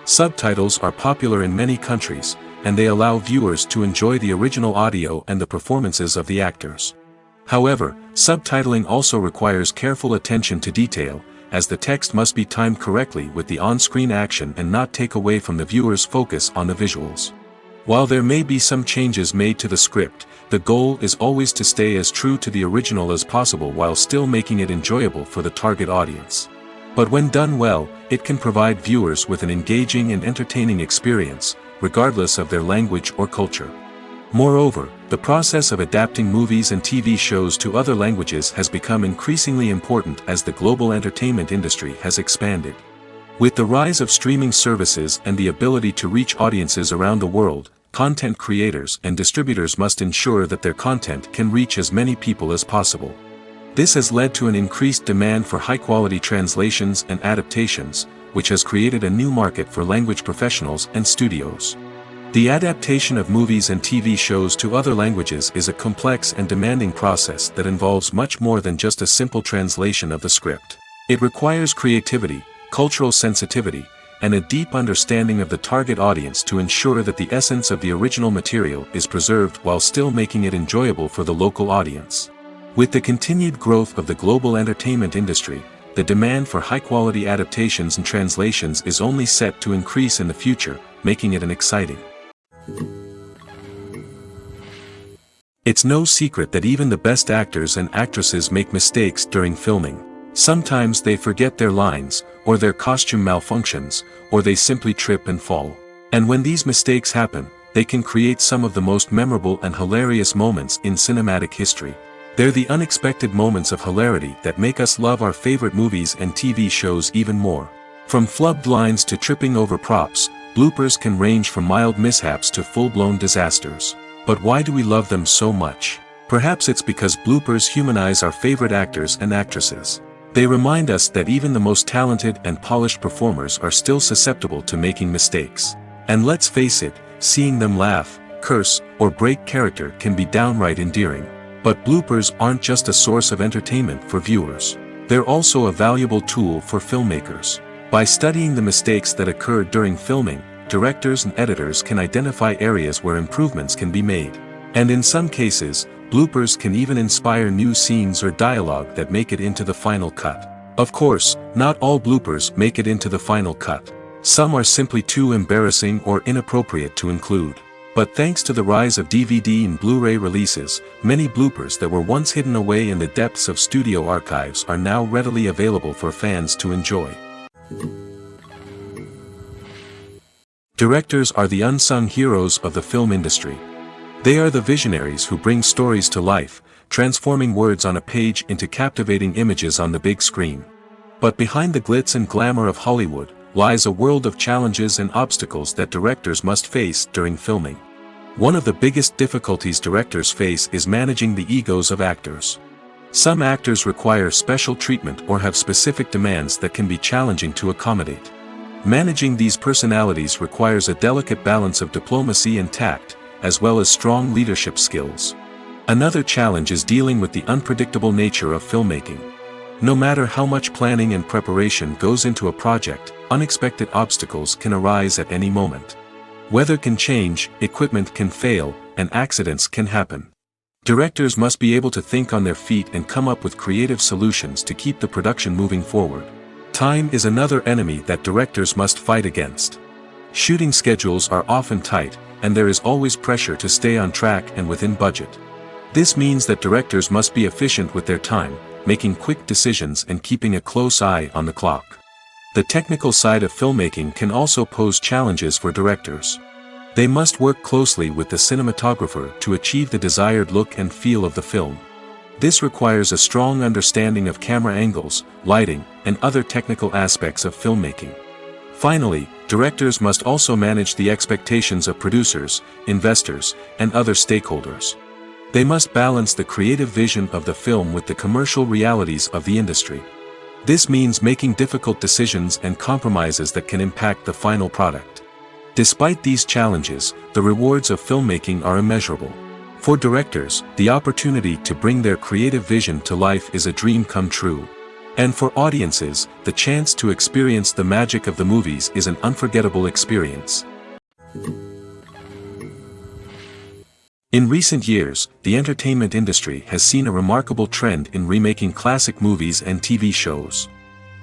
Subtitles are popular in many countries, and they allow viewers to enjoy the original audio and the performances of the actors. However, subtitling also requires careful attention to detail, as the text must be timed correctly with the on-screen action and not take away from the viewer's focus on the visuals. While there may be some changes made to the script, the goal is always to stay as true to the original as possible while still making it enjoyable for the target audience. But when done well, it can provide viewers with an engaging and entertaining experience, regardless of their language or culture. Moreover, the process of adapting movies and TV shows to other languages has become increasingly important as the global entertainment industry has expanded. With the rise of streaming services and the ability to reach audiences around the world, content creators and distributors must ensure that their content can reach as many people as possible. This has led to an increased demand for high-quality translations and adaptations, which has created a new market for language professionals and studios. The adaptation of movies and TV shows to other languages is a complex and demanding process that involves much more than just a simple translation of the script. It requires creativity, cultural sensitivity, and a deep understanding of the target audience to ensure that the essence of the original material is preserved while still making it enjoyable for the local audience. With the continued growth of the global entertainment industry, the demand for high-quality adaptations and translations is only set to increase in the future, making it an exciting. It's no secret that even the best actors and actresses make mistakes during filming. Sometimes they forget their lines, or their costume malfunctions, or they simply trip and fall. And when these mistakes happen, they can create some of the most memorable and hilarious moments in cinematic history. They're the unexpected moments of hilarity that make us love our favorite movies and TV shows even more. From flubbed lines to tripping over props, bloopers can range from mild mishaps to full-blown disasters. But why do we love them so much? Perhaps it's because bloopers humanize our favorite actors and actresses. They remind us that even the most talented and polished performers are still susceptible to making mistakes. And let's face it, seeing them laugh, curse, or break character can be downright endearing. But bloopers aren't just a source of entertainment for viewers. They're also a valuable tool for filmmakers. By studying the mistakes that occurred during filming, directors and editors can identify areas where improvements can be made. And in some cases, bloopers can even inspire new scenes or dialogue that make it into the final cut. Of course, not all bloopers make it into the final cut. Some are simply too embarrassing or inappropriate to include. But thanks to the rise of DVD and Blu-ray releases, many bloopers that were once hidden away in the depths of studio archives are now readily available for fans to enjoy. Directors are the unsung heroes of the film industry. They are the visionaries who bring stories to life, transforming words on a page into captivating images on the big screen. But behind the glitz and glamour of Hollywood, lies a world of challenges and obstacles that directors must face during filming. One of the biggest difficulties directors face is managing the egos of actors. Some actors require special treatment or have specific demands that can be challenging to accommodate. Managing these personalities requires a delicate balance of diplomacy and tact, as well as strong leadership skills. Another challenge is dealing with the unpredictable nature of filmmaking. No matter how much planning and preparation goes into a project, unexpected obstacles can arise at any moment. Weather can change, equipment can fail, and accidents can happen. Directors must be able to think on their feet and come up with creative solutions to keep the production moving forward. Time is another enemy that directors must fight against. Shooting schedules are often tight, and there is always pressure to stay on track and within budget. This means that directors must be efficient with their time, making quick decisions and keeping a close eye on the clock. The technical side of filmmaking can also pose challenges for directors. They must work closely with the cinematographer to achieve the desired look and feel of the film. This requires a strong understanding of camera angles, lighting, and other technical aspects of filmmaking. Finally, directors must also manage the expectations of producers, investors, and other stakeholders. They must balance the creative vision of the film with the commercial realities of the industry. This means making difficult decisions and compromises that can impact the final product. Despite these challenges, the rewards of filmmaking are immeasurable. For directors, the opportunity to bring their creative vision to life is a dream come true. And for audiences, the chance to experience the magic of the movies is an unforgettable experience. In recent years, the entertainment industry has seen a remarkable trend in remaking classic movies and TV shows.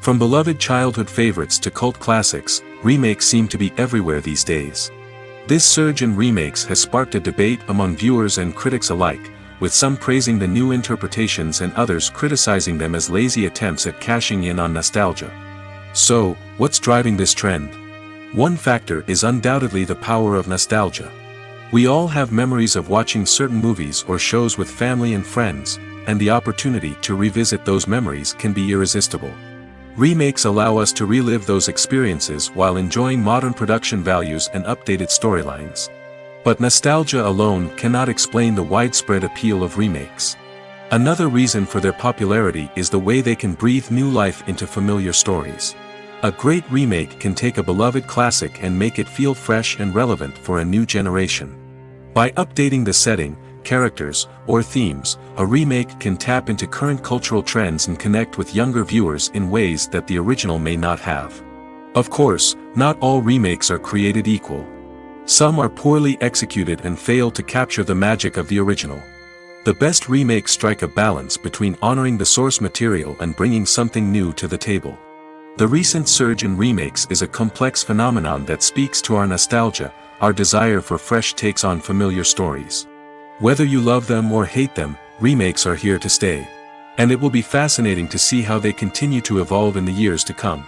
From beloved childhood favorites to cult classics, remakes seem to be everywhere these days. This surge in remakes has sparked a debate among viewers and critics alike, with some praising the new interpretations and others criticizing them as lazy attempts at cashing in on nostalgia. So, what's driving this trend? One factor is undoubtedly the power of nostalgia. We all have memories of watching certain movies or shows with family and friends, and the opportunity to revisit those memories can be irresistible. Remakes allow us to relive those experiences while enjoying modern production values and updated storylines. But nostalgia alone cannot explain the widespread appeal of remakes. Another reason for their popularity is the way they can breathe new life into familiar stories. A great remake can take a beloved classic and make it feel fresh and relevant for a new generation. By updating the setting, characters, or themes, a remake can tap into current cultural trends and connect with younger viewers in ways that the original may not have. Of course, not all remakes are created equal. Some are poorly executed and fail to capture the magic of the original. The best remakes strike a balance between honoring the source material and bringing something new to the table. The recent surge in remakes is a complex phenomenon that speaks to our nostalgia, our desire for fresh takes on familiar stories. Whether you love them or hate them, remakes are here to stay. And it will be fascinating to see how they continue to evolve in the years to come.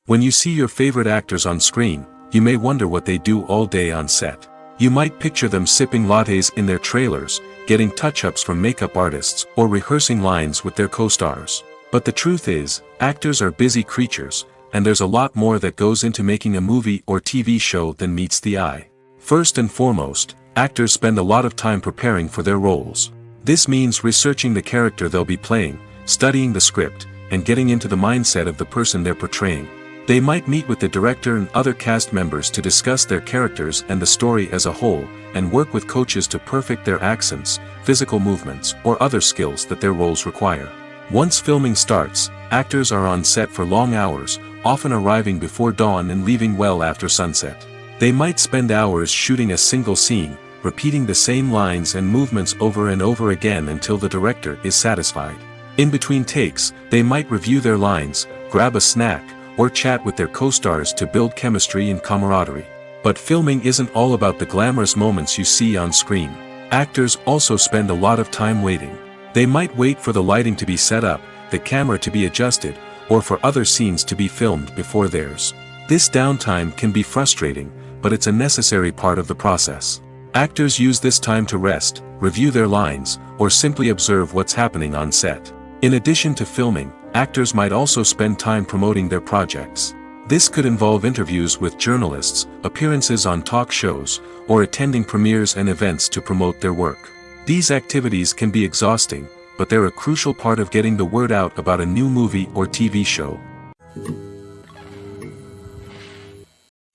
When you see your favorite actors on screen, you may wonder what they do all day on set. You might picture them sipping lattes in their trailers, getting touch-ups from makeup artists, or rehearsing lines with their co-stars. But the truth is, actors are busy creatures, and there's a lot more that goes into making a movie or TV show than meets the eye. First and foremost, actors spend a lot of time preparing for their roles. This means researching the character they'll be playing, studying the script, and getting into the mindset of the person they're portraying. They might meet with the director and other cast members to discuss their characters and the story as a whole, and work with coaches to perfect their accents, physical movements, or other skills that their roles require. Once filming starts, actors are on set for long hours, often arriving before dawn and leaving well after sunset. They might spend hours shooting a single scene, repeating the same lines and movements over and over again until the director is satisfied. In between takes, they might review their lines, grab a snack, or chat with their co-stars to build chemistry and camaraderie. But filming isn't all about the glamorous moments you see on screen. Actors also spend a lot of time waiting. They might wait for the lighting to be set up, the camera to be adjusted, or for other scenes to be filmed before theirs. This downtime can be frustrating, but it's a necessary part of the process. Actors use this time to rest, review their lines, or simply observe what's happening on set. In addition to filming, actors might also spend time promoting their projects. This could involve interviews with journalists, appearances on talk shows, or attending premieres and events to promote their work. These activities can be exhausting, but they're a crucial part of getting the word out about a new movie or TV show.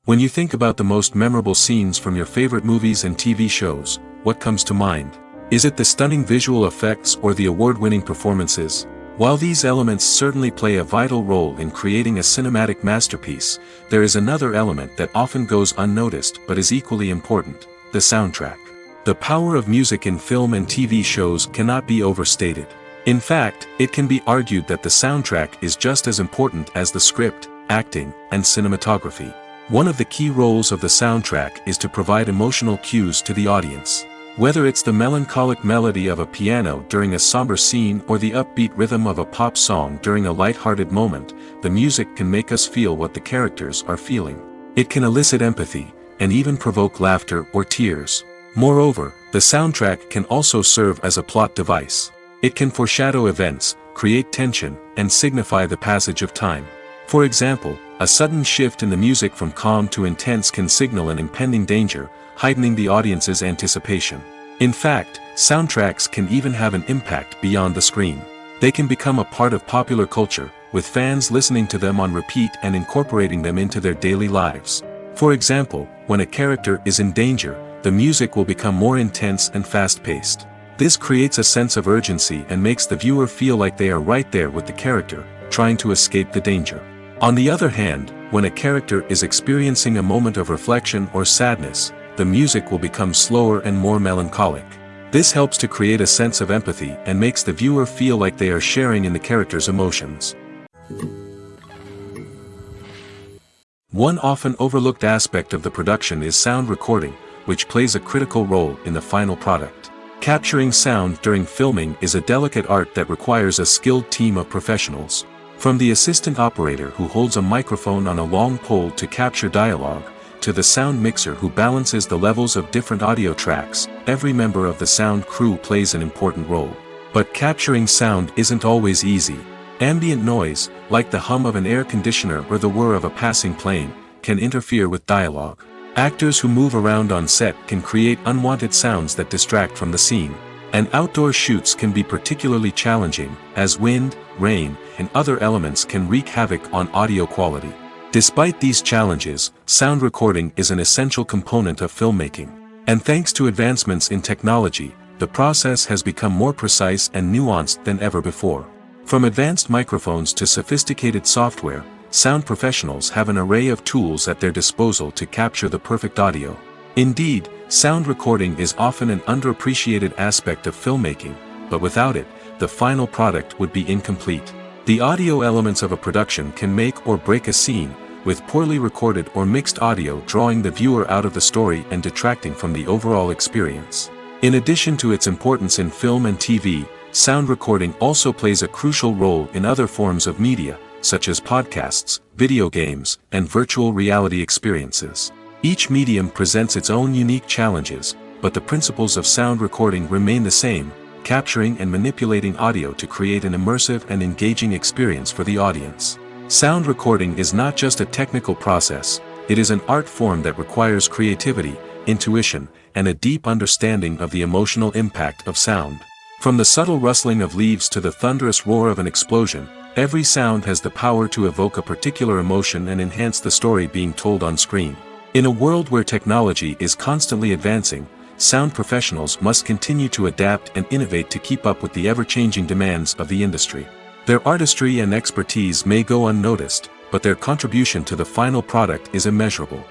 When you think about the most memorable scenes from your favorite movies and TV shows, what comes to mind? Is it the stunning visual effects or the award-winning performances? While these elements certainly play a vital role in creating a cinematic masterpiece, there is another element that often goes unnoticed but is equally important: the soundtrack. The power of music in film and TV shows cannot be overstated. In fact, it can be argued that the soundtrack is just as important as the script, acting, and cinematography. One of the key roles of the soundtrack is to provide emotional cues to the audience. Whether it's the melancholic melody of a piano during a somber scene or the upbeat rhythm of a pop song during a light-hearted moment, the music can make us feel what the characters are feeling. It can elicit empathy, and even provoke laughter or tears. Moreover, the soundtrack can also serve as a plot device. It can foreshadow events, create tension, and signify the passage of time. For example, a sudden shift in the music from calm to intense can signal an impending danger, heightening the audience's anticipation. In fact, soundtracks can even have an impact beyond the screen. They can become a part of popular culture, with fans listening to them on repeat and incorporating them into their daily lives. For example, when a character is in danger, the music will become more intense and fast-paced. This creates a sense of urgency and makes the viewer feel like they are right there with the character, trying to escape the danger. On the other hand, when a character is experiencing a moment of reflection or sadness, the music will become slower and more melancholic. This helps to create a sense of empathy and makes the viewer feel like they are sharing in the character's emotions. One often overlooked aspect of the production is sound recording, which plays a critical role in the final product. Capturing sound during filming is a delicate art that requires a skilled team of professionals. From the assistant operator who holds a microphone on a long pole to capture dialogue, to the sound mixer who balances the levels of different audio tracks, every member of the sound crew plays an important role. But capturing sound isn't always easy. Ambient noise, like the hum of an air conditioner or the whir of a passing plane, can interfere with dialogue. Actors who move around on set can create unwanted sounds that distract from the scene. And outdoor shoots can be particularly challenging, as wind, rain, and other elements can wreak havoc on audio quality. Despite these challenges, sound recording is an essential component of filmmaking. And thanks to advancements in technology, the process has become more precise and nuanced than ever before. From advanced microphones to sophisticated software, sound professionals have an array of tools at their disposal to capture the perfect audio. Indeed, sound recording is often an underappreciated aspect of filmmaking, but without it, the final product would be incomplete. The audio elements of a production can make or break a scene, with poorly recorded or mixed audio drawing the viewer out of the story and detracting from the overall experience. In addition to its importance in film and TV, sound recording also plays a crucial role in other forms of media, such as podcasts, video games, and virtual reality experiences. Each medium presents its own unique challenges, but the principles of sound recording remain the same: capturing and manipulating audio to create an immersive and engaging experience for the audience. Sound recording is not just a technical process, it is an art form that requires creativity, intuition, and a deep understanding of the emotional impact of sound. From the subtle rustling of leaves to the thunderous roar of an explosion, every sound has the power to evoke a particular emotion and enhance the story being told on screen. In a world where technology is constantly advancing, sound professionals must continue to adapt and innovate to keep up with the ever-changing demands of the industry. Their artistry and expertise may go unnoticed, but their contribution to the final product is immeasurable.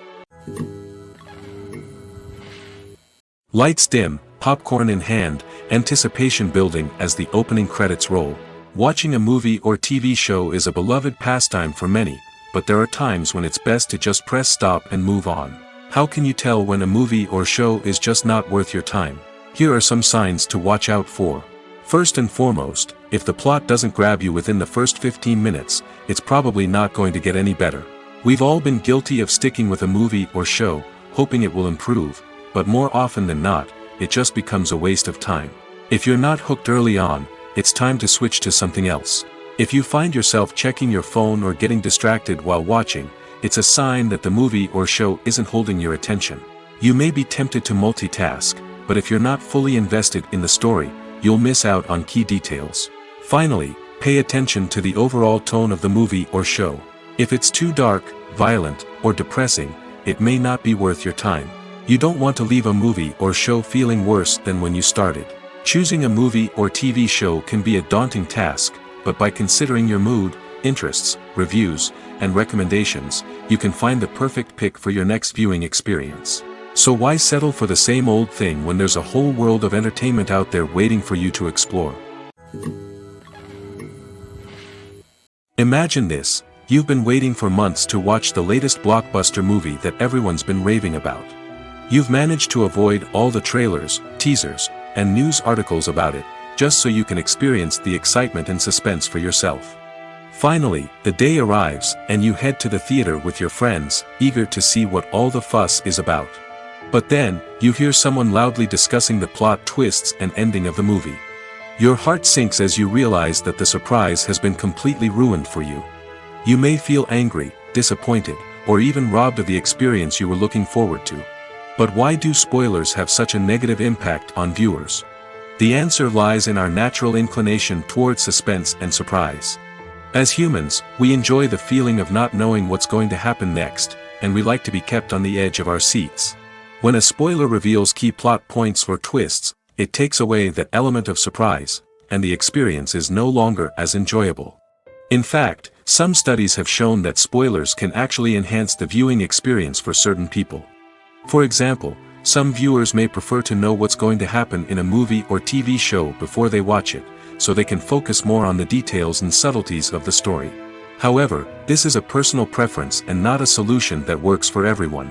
Lights dim, popcorn in hand, anticipation building as the opening credits roll. Watching a movie or TV show is a beloved pastime for many, but there are times when it's best to just press stop and move on. How can you tell when a movie or show is just not worth your time? Here are some signs to watch out for. First and foremost, if the plot doesn't grab you within the first 15 minutes, it's probably not going to get any better. We've all been guilty of sticking with a movie or show, hoping it will improve, but more often than not, it just becomes a waste of time. If you're not hooked early on, it's time to switch to something else. If you find yourself checking your phone or getting distracted while watching, it's a sign that the movie or show isn't holding your attention. You may be tempted to multitask, but if you're not fully invested in the story, you'll miss out on key details. Finally, pay attention to the overall tone of the movie or show. If it's too dark, violent, or depressing, it may not be worth your time. You don't want to leave a movie or show feeling worse than when you started. Choosing a movie or TV show can be a daunting task, but by considering your mood, interests, reviews, and recommendations, you can find the perfect pick for your next viewing experience. So why settle for the same old thing when there's a whole world of entertainment out there waiting for you to explore? Imagine this: you've been waiting for months to watch the latest blockbuster movie that everyone's been raving about. You've managed to avoid all the trailers, teasers, and news articles about it, just so you can experience the excitement and suspense for yourself. Finally, the day arrives, and you head to the theater with your friends, eager to see what all the fuss is about. But then, you hear someone loudly discussing the plot twists and ending of the movie. Your heart sinks as you realize that the surprise has been completely ruined for you. You may feel angry, disappointed, or even robbed of the experience you were looking forward to. But why do spoilers have such a negative impact on viewers? The answer lies in our natural inclination toward suspense and surprise. As humans, we enjoy the feeling of not knowing what's going to happen next, and we like to be kept on the edge of our seats. When a spoiler reveals key plot points or twists, it takes away that element of surprise, and the experience is no longer as enjoyable. In fact, some studies have shown that spoilers can actually enhance the viewing experience for certain people. For example, some viewers may prefer to know what's going to happen in a movie or TV show before they watch it, so they can focus more on the details and subtleties of the story. However, this is a personal preference and not a solution that works for everyone.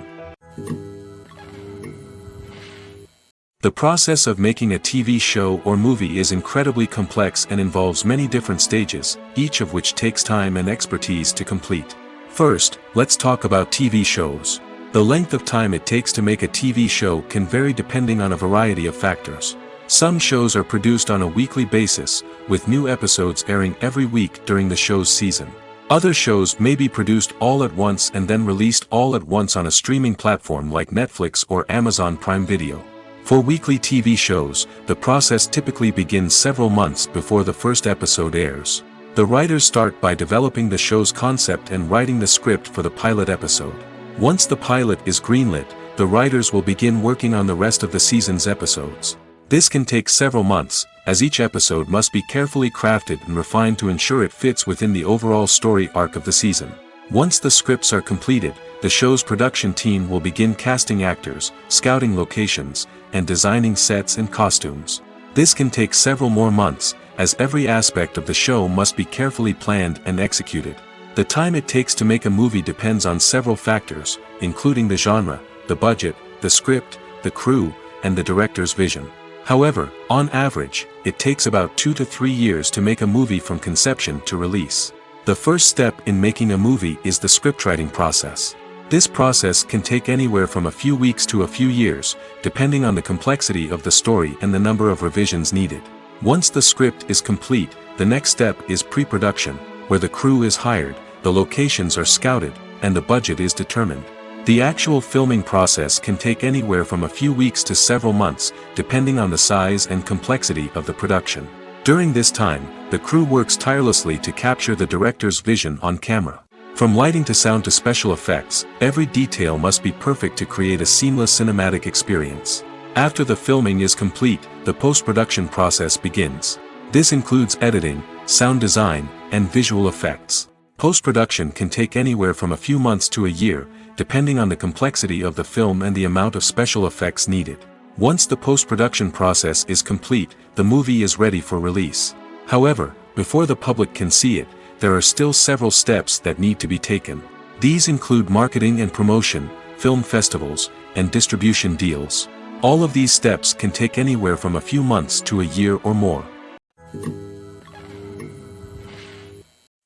The process of making a TV show or movie is incredibly complex and involves many different stages, each of which takes time and expertise to complete. First, let's talk about TV shows. The length of time it takes to make a TV show can vary depending on a variety of factors. Some shows are produced on a weekly basis, with new episodes airing every week during the show's season. Other shows may be produced all at once and then released all at once on a streaming platform like Netflix or Amazon Prime Video. For weekly TV shows, the process typically begins several months before the first episode airs. The writers start by developing the show's concept and writing the script for the pilot episode. Once the pilot is greenlit, the writers will begin working on the rest of the season's episodes. This can take several months, as each episode must be carefully crafted and refined to ensure it fits within the overall story arc of the season. Once the scripts are completed, the show's production team will begin casting actors, scouting locations, and designing sets and costumes. This can take several more months, as every aspect of the show must be carefully planned and executed. The time it takes to make a movie depends on several factors, including the genre, the budget, the script, the crew, and the director's vision. However, on average, it takes about 2 to 3 years to make a movie from conception to release. The first step in making a movie is the scriptwriting process. This process can take anywhere from a few weeks to a few years, depending on the complexity of the story and the number of revisions needed. Once the script is complete, the next step is pre-production, where the crew is hired, the locations are scouted, and the budget is determined. The actual filming process can take anywhere from a few weeks to several months, depending on the size and complexity of the production. During this time, the crew works tirelessly to capture the director's vision on camera. From lighting to sound to special effects, every detail must be perfect to create a seamless cinematic experience. After the filming is complete, the post-production process begins. This includes editing, sound design, and visual effects. Post-production can take anywhere from a few months to a year, depending on the complexity of the film and the amount of special effects needed. Once the post-production process is complete, the movie is ready for release. However, before the public can see it, there are still several steps that need to be taken. These include marketing and promotion, film festivals, and distribution deals. All of these steps can take anywhere from a few months to a year or more.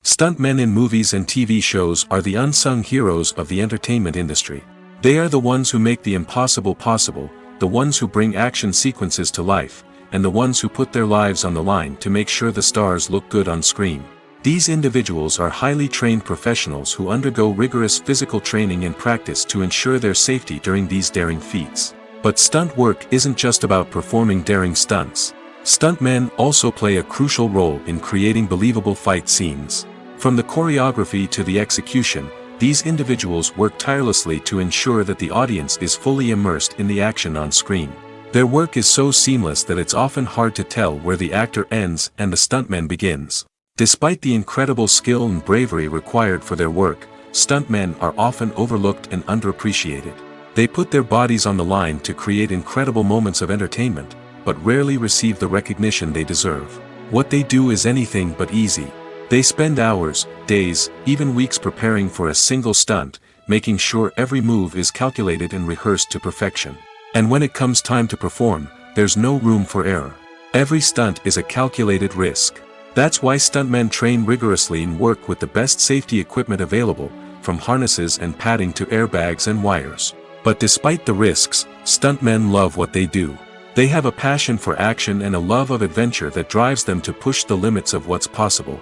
Stuntmen in movies and TV shows are the unsung heroes of the entertainment industry. They are the ones who make the impossible possible, the ones who bring action sequences to life, and the ones who put their lives on the line to make sure the stars look good on screen. These individuals are highly trained professionals who undergo rigorous physical training and practice to ensure their safety during these daring feats. But stunt work isn't just about performing daring stunts. Stuntmen also play a crucial role in creating believable fight scenes. From the choreography to the execution, these individuals work tirelessly to ensure that the audience is fully immersed in the action on screen. Their work is so seamless that it's often hard to tell where the actor ends and the stuntman begins. Despite the incredible skill and bravery required for their work, stuntmen are often overlooked and underappreciated. They put their bodies on the line to create incredible moments of entertainment, but rarely receive the recognition they deserve. What they do is anything but easy. They spend hours, days, even weeks preparing for a single stunt, making sure every move is calculated and rehearsed to perfection. And when it comes time to perform, there's no room for error. Every stunt is a calculated risk. That's why stuntmen train rigorously and work with the best safety equipment available, from harnesses and padding to airbags and wires. But despite the risks, stuntmen love what they do. They have a passion for action and a love of adventure that drives them to push the limits of what's possible.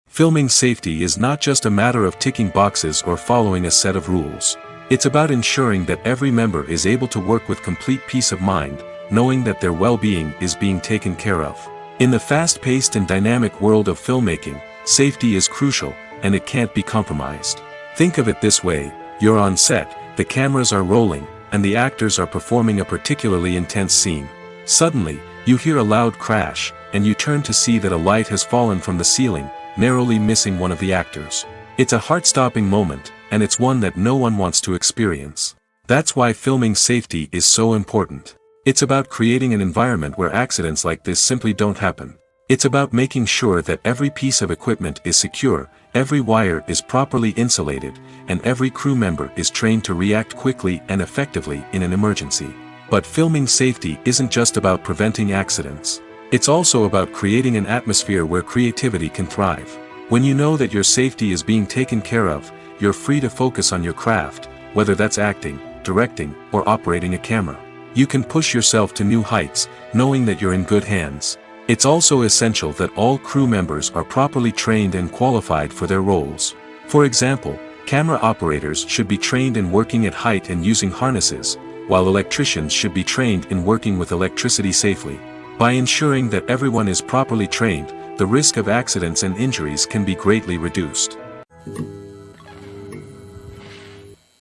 Filming safety is not just a matter of ticking boxes or following a set of rules. It's about ensuring that every member is able to work with complete peace of mind, knowing that their well-being is being taken care of. In the fast-paced and dynamic world of filmmaking, safety is crucial, and it can't be compromised. Think of it this way: you're on set, the cameras are rolling, and the actors are performing a particularly intense scene. Suddenly, you hear a loud crash, and you turn to see that a light has fallen from the ceiling, narrowly missing one of the actors. It's a heart-stopping moment, and it's one that no one wants to experience. That's why filming safety is so important. It's about creating an environment where accidents like this simply don't happen. It's about making sure that every piece of equipment is secure, every wire is properly insulated, and every crew member is trained to react quickly and effectively in an emergency. But filming safety isn't just about preventing accidents. It's also about creating an atmosphere where creativity can thrive. When you know that your safety is being taken care of, you're free to focus on your craft, whether that's acting, directing, or operating a camera. You can push yourself to new heights, knowing that you're in good hands. It's also essential that all crew members are properly trained and qualified for their roles. For example, camera operators should be trained in working at height and using harnesses, while electricians should be trained in working with electricity safely. By ensuring that everyone is properly trained, the risk of accidents and injuries can be greatly reduced.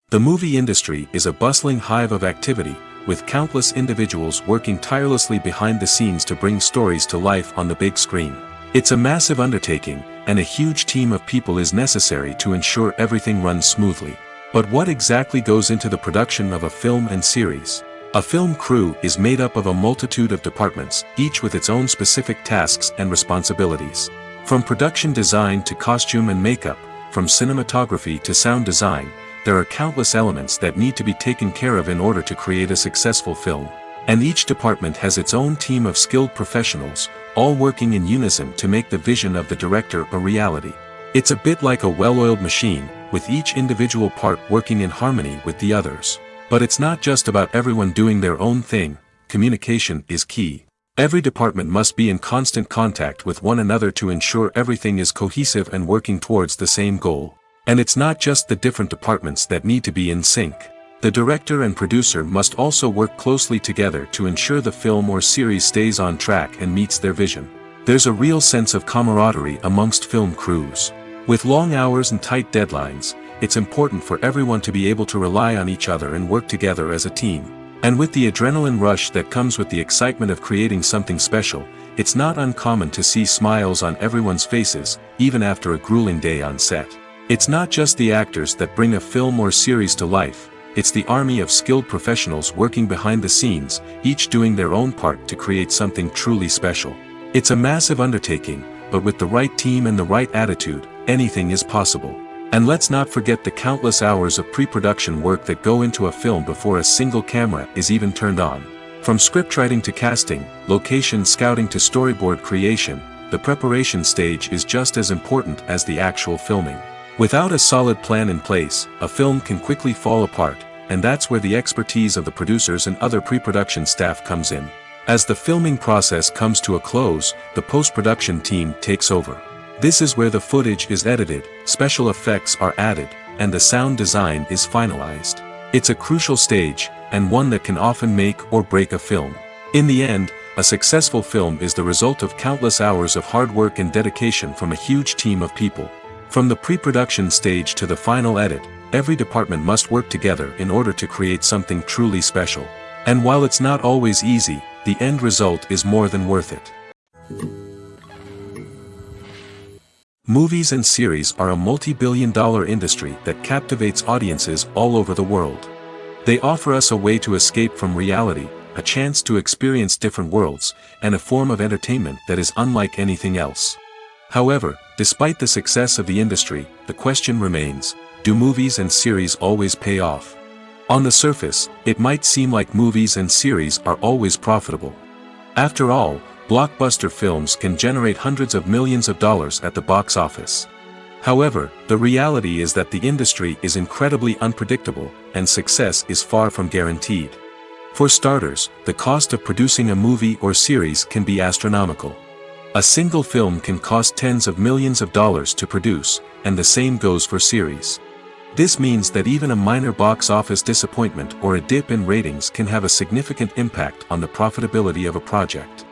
The movie industry is a bustling hive of activity, with countless individuals working tirelessly behind the scenes to bring stories to life on the big screen. It's a massive undertaking, and a huge team of people is necessary to ensure everything runs smoothly. But what exactly goes into the production of a film and series? A film crew is made up of a multitude of departments, each with its own specific tasks and responsibilities. From production design to costume and makeup, from cinematography to sound design, there are countless elements that need to be taken care of in order to create a successful film. And each department has its own team of skilled professionals, all working in unison to make the vision of the director a reality. It's a bit like a well-oiled machine, with each individual part working in harmony with the others. But it's not just about everyone doing their own thing. Communication is key. Every department must be in constant contact with one another to ensure everything is cohesive and working towards the same goal. And it's not just the different departments that need to be in sync. The director and producer must also work closely together to ensure the film or series stays on track and meets their vision. There's a real sense of camaraderie amongst film crews. With long hours and tight deadlines, it's important for everyone to be able to rely on each other and work together as a team. And with the adrenaline rush that comes with the excitement of creating something special, it's not uncommon to see smiles on everyone's faces, even after a grueling day on set. It's not just the actors that bring a film or series to life, it's the army of skilled professionals working behind the scenes, each doing their own part to create something truly special. It's a massive undertaking, but with the right team and the right attitude, anything is possible. And let's not forget the countless hours of pre-production work that go into a film before a single camera is even turned on. From scriptwriting to casting, location scouting to storyboard creation, the preparation stage is just as important as the actual filming. Without a solid plan in place, a film can quickly fall apart, and that's where the expertise of the producers and other pre-production staff comes in. As the filming process comes to a close, the post-production team takes over. This is where the footage is edited, special effects are added, and the sound design is finalized. It's a crucial stage, and one that can often make or break a film. In the end, a successful film is the result of countless hours of hard work and dedication from a huge team of people. From the pre-production stage to the final edit, every department must work together in order to create something truly special. And while it's not always easy, the end result is more than worth it. Movies and series are a multi-billion-dollar industry that captivates audiences all over the world. They offer us a way to escape from reality, a chance to experience different worlds, and a form of entertainment that is unlike anything else. However, despite the success of the industry, the question remains, do movies and series always pay off? On the surface, it might seem like movies and series are always profitable. After all, blockbuster films can generate hundreds of millions of dollars at the box office. However, the reality is that the industry is incredibly unpredictable, and success is far from guaranteed. For starters, the cost of producing a movie or series can be astronomical. A single film can cost tens of millions of dollars to produce, and the same goes for series. This means that even a minor box office disappointment or a dip in ratings can have a significant impact on the profitability of a project.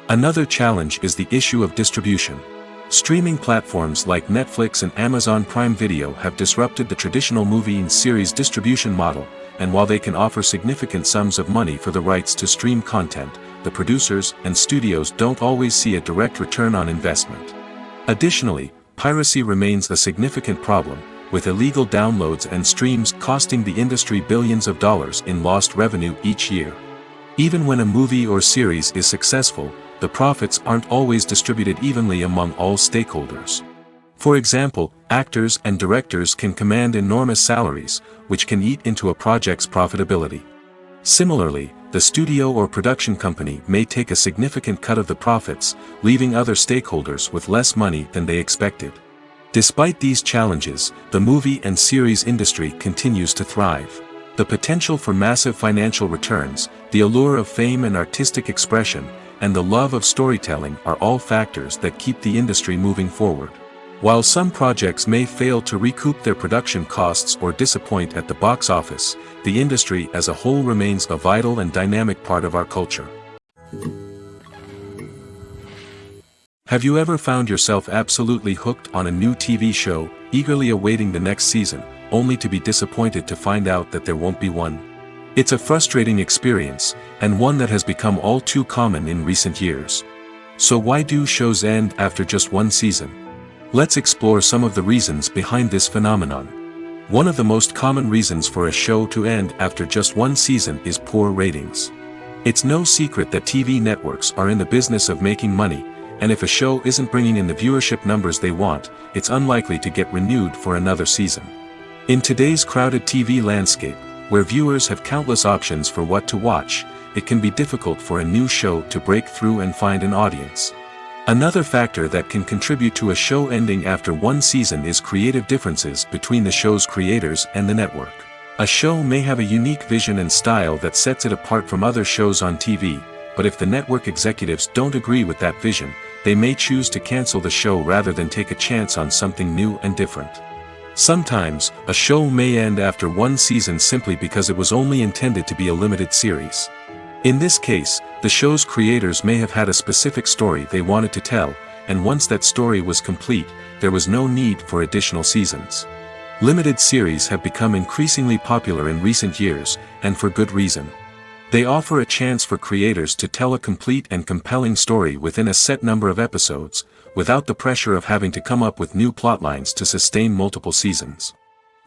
Another challenge is the issue of distribution. Streaming platforms like Netflix and Amazon Prime Video have disrupted the traditional movie and series distribution model, and while they can offer significant sums of money for the rights to stream content, the producers and studios don't always see a direct return on investment. Additionally, piracy remains a significant problem, with illegal downloads and streams costing the industry billions of dollars in lost revenue each year. Even when a movie or series is successful, the profits aren't always distributed evenly among all stakeholders. For example, actors and directors can command enormous salaries, which can eat into a project's profitability. Similarly, the studio or production company may take a significant cut of the profits, leaving other stakeholders with less money than they expected. Despite these challenges, the movie and series industry continues to thrive. The potential for massive financial returns, the allure of fame and artistic expression, and the love of storytelling are all factors that keep the industry moving forward. While some projects may fail to recoup their production costs or disappoint at the box office, the industry as a whole remains a vital and dynamic part of our culture. Have you ever found yourself absolutely hooked on a new TV show, eagerly awaiting the next season, only to be disappointed to find out that there won't be one? It's a frustrating experience, and one that has become all too common in recent years. So why do shows end after just one season? Let's explore some of the reasons behind this phenomenon. One of the most common reasons for a show to end after just one season is poor ratings. It's no secret that TV networks are in the business of making money, and if a show isn't bringing in the viewership numbers they want, it's unlikely to get renewed for another season. In today's crowded TV landscape, where viewers have countless options for what to watch, it can be difficult for a new show to break through and find an audience. Another factor that can contribute to a show ending after one season is creative differences between the show's creators and the network. A show may have a unique vision and style that sets it apart from other shows on TV, but if the network executives don't agree with that vision, they may choose to cancel the show rather than take a chance on something new and different. Sometimes, a show may end after one season simply because it was only intended to be a limited series. In this case, the show's creators may have had a specific story they wanted to tell, and once that story was complete, there was no need for additional seasons. Limited series have become increasingly popular in recent years, and for good reason. They offer a chance for creators to tell a complete and compelling story within a set number of episodes, without the pressure of having to come up with new plotlines to sustain multiple seasons.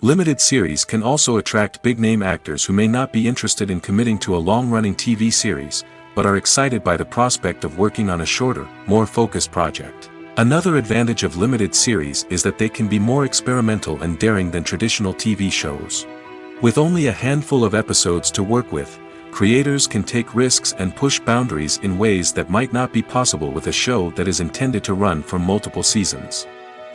Limited series can also attract big-name actors who may not be interested in committing to a long-running TV series, but are excited by the prospect of working on a shorter, more focused project. Another advantage of limited series is that they can be more experimental and daring than traditional TV shows. With only a handful of episodes to work with, creators can take risks and push boundaries in ways that might not be possible with a show that is intended to run for multiple seasons.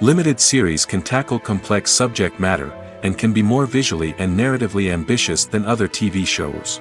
Limited series can tackle complex subject matter, and can be more visually and narratively ambitious than other TV shows.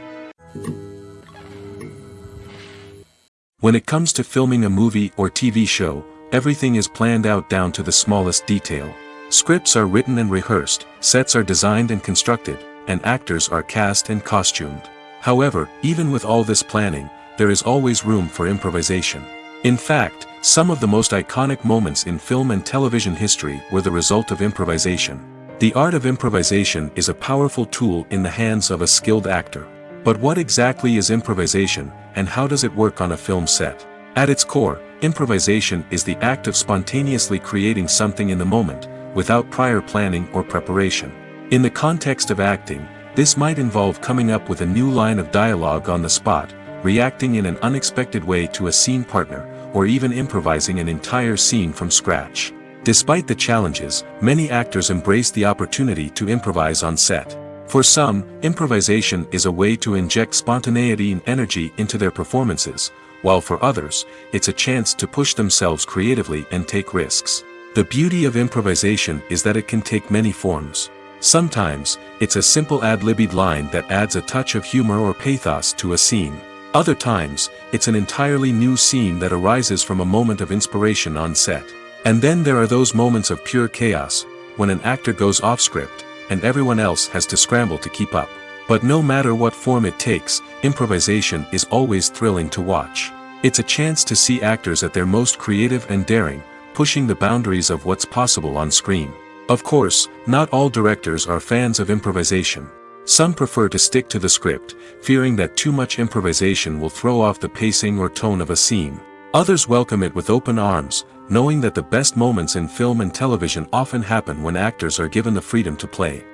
When it comes to filming a movie or TV show, everything is planned out down to the smallest detail. Scripts are written and rehearsed, sets are designed and constructed, and actors are cast and costumed. However, even with all this planning, there is always room for improvisation. In fact, some of the most iconic moments in film and television history were the result of improvisation. The art of improvisation is a powerful tool in the hands of a skilled actor. But what exactly is improvisation, and how does it work on a film set? At its core, improvisation is the act of spontaneously creating something in the moment, without prior planning or preparation. In the context of acting, this might involve coming up with a new line of dialogue on the spot, reacting in an unexpected way to a scene partner, or even improvising an entire scene from scratch. Despite the challenges, many actors embrace the opportunity to improvise on set. For some, improvisation is a way to inject spontaneity and energy into their performances, while for others, it's a chance to push themselves creatively and take risks. The beauty of improvisation is that it can take many forms. Sometimes, it's a simple ad-libbed line that adds a touch of humor or pathos to a scene. Other times, it's an entirely new scene that arises from a moment of inspiration on set. And then there are those moments of pure chaos, when an actor goes off script, and everyone else has to scramble to keep up. But no matter what form it takes, improvisation is always thrilling to watch. It's a chance to see actors at their most creative and daring, pushing the boundaries of what's possible on screen. Of course, not all directors are fans of improvisation. Some prefer to stick to the script, fearing that too much improvisation will throw off the pacing or tone of a scene. Others welcome it with open arms, knowing that the best moments in film and television often happen when actors are given the freedom to play.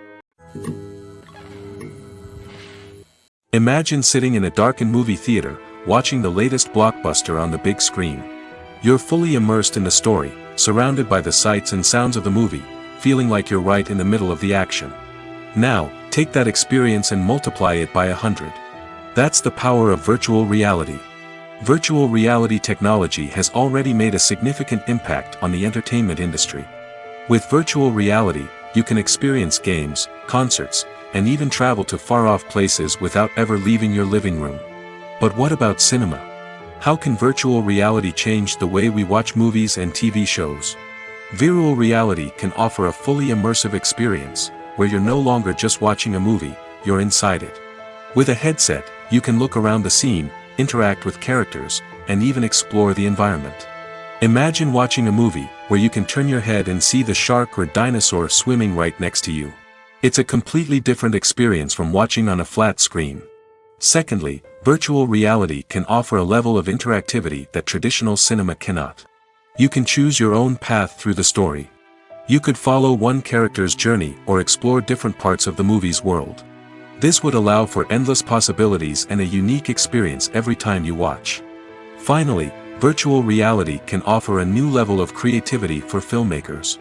Imagine sitting in a darkened movie theater, watching the latest blockbuster on the big screen. You're fully immersed in the story, surrounded by the sights and sounds of the movie, feeling like you're right in the middle of the action. Now, take that experience and multiply it by 100. That's the power of virtual reality. Virtual reality technology has already made a significant impact on the entertainment industry. With virtual reality, you can experience games, concerts, and even travel to far-off places without ever leaving your living room. But what about cinema? How can virtual reality change the way we watch movies and TV shows? Virtual reality can offer a fully immersive experience, where you're no longer just watching a movie, you're inside it. With a headset, you can look around the scene, interact with characters, and even explore the environment. Imagine watching a movie where you can turn your head and see the shark or dinosaur swimming right next to you. It's a completely different experience from watching on a flat screen. Secondly, virtual reality can offer a level of interactivity that traditional cinema cannot. You can choose your own path through the story. You could follow one character's journey or explore different parts of the movie's world. This would allow for endless possibilities and a unique experience every time you watch. Finally, virtual reality can offer a new level of creativity for filmmakers.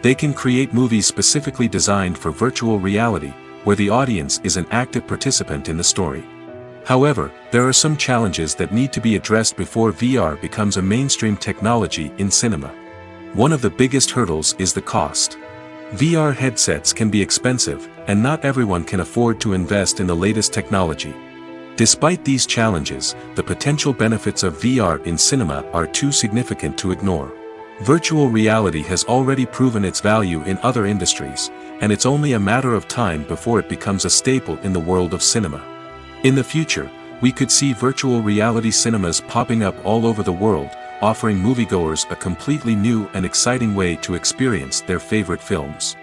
They can create movies specifically designed for virtual reality, where the audience is an active participant in the story. However, there are some challenges that need to be addressed before VR becomes a mainstream technology in cinema. One of the biggest hurdles is the cost. VR headsets can be expensive, and not everyone can afford to invest in the latest technology. Despite these challenges, the potential benefits of VR in cinema are too significant to ignore. Virtual reality has already proven its value in other industries, and it's only a matter of time before it becomes a staple in the world of cinema. In the future, we could see virtual reality cinemas popping up all over the world, offering moviegoers a completely new and exciting way to experience their favorite films.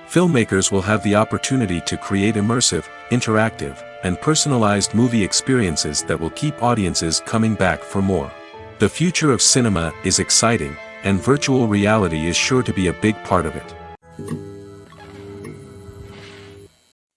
Filmmakers will have the opportunity to create immersive, interactive, and personalized movie experiences that will keep audiences coming back for more. The future of cinema is exciting, and virtual reality is sure to be a big part of it.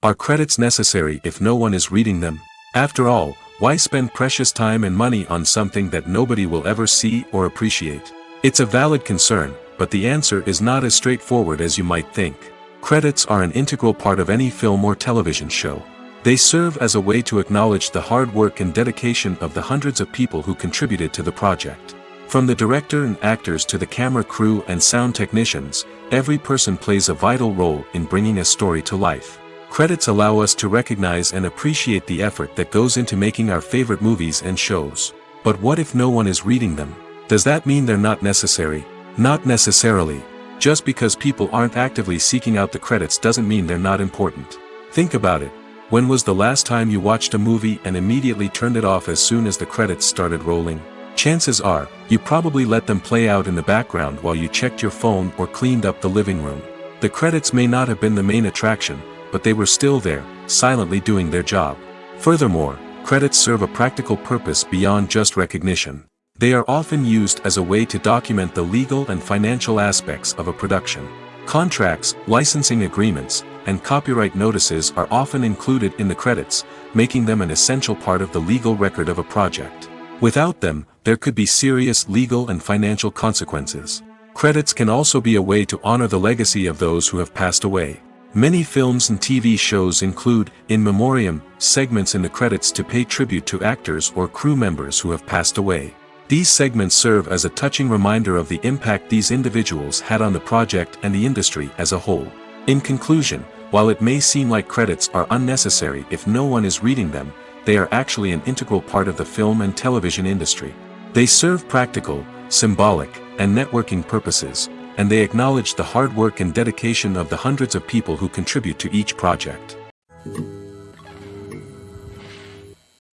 Are credits necessary if no one is reading them? After all, why spend precious time and money on something that nobody will ever see or appreciate? It's a valid concern, but the answer is not as straightforward as you might think. Credits are an integral part of any film or television show. They serve as a way to acknowledge the hard work and dedication of the hundreds of people who contributed to the project. From the director and actors to the camera crew and sound technicians, every person plays a vital role in bringing a story to life. Credits allow us to recognize and appreciate the effort that goes into making our favorite movies and shows. But what if no one is reading them? Does that mean they're not necessary? Not necessarily. Just because people aren't actively seeking out the credits doesn't mean they're not important. Think about it. When was the last time you watched a movie and immediately turned it off as soon as the credits started rolling? Chances are, you probably let them play out in the background while you checked your phone or cleaned up the living room. The credits may not have been the main attraction, but they were still there, silently doing their job. Furthermore, credits serve a practical purpose beyond just recognition. They are often used as a way to document the legal and financial aspects of a production. Contracts, licensing agreements, and copyright notices are often included in the credits, making them an essential part of the legal record of a project. Without them, there could be serious legal and financial consequences. Credits can also be a way to honor the legacy of those who have passed away. Many films and TV shows include, in memoriam, segments in the credits to pay tribute to actors or crew members who have passed away. These segments serve as a touching reminder of the impact these individuals had on the project and the industry as a whole. In conclusion, while it may seem like credits are unnecessary if no one is reading them, they are actually an integral part of the film and television industry. They serve practical, symbolic, and networking purposes, and they acknowledge the hard work and dedication of the hundreds of people who contribute to each project.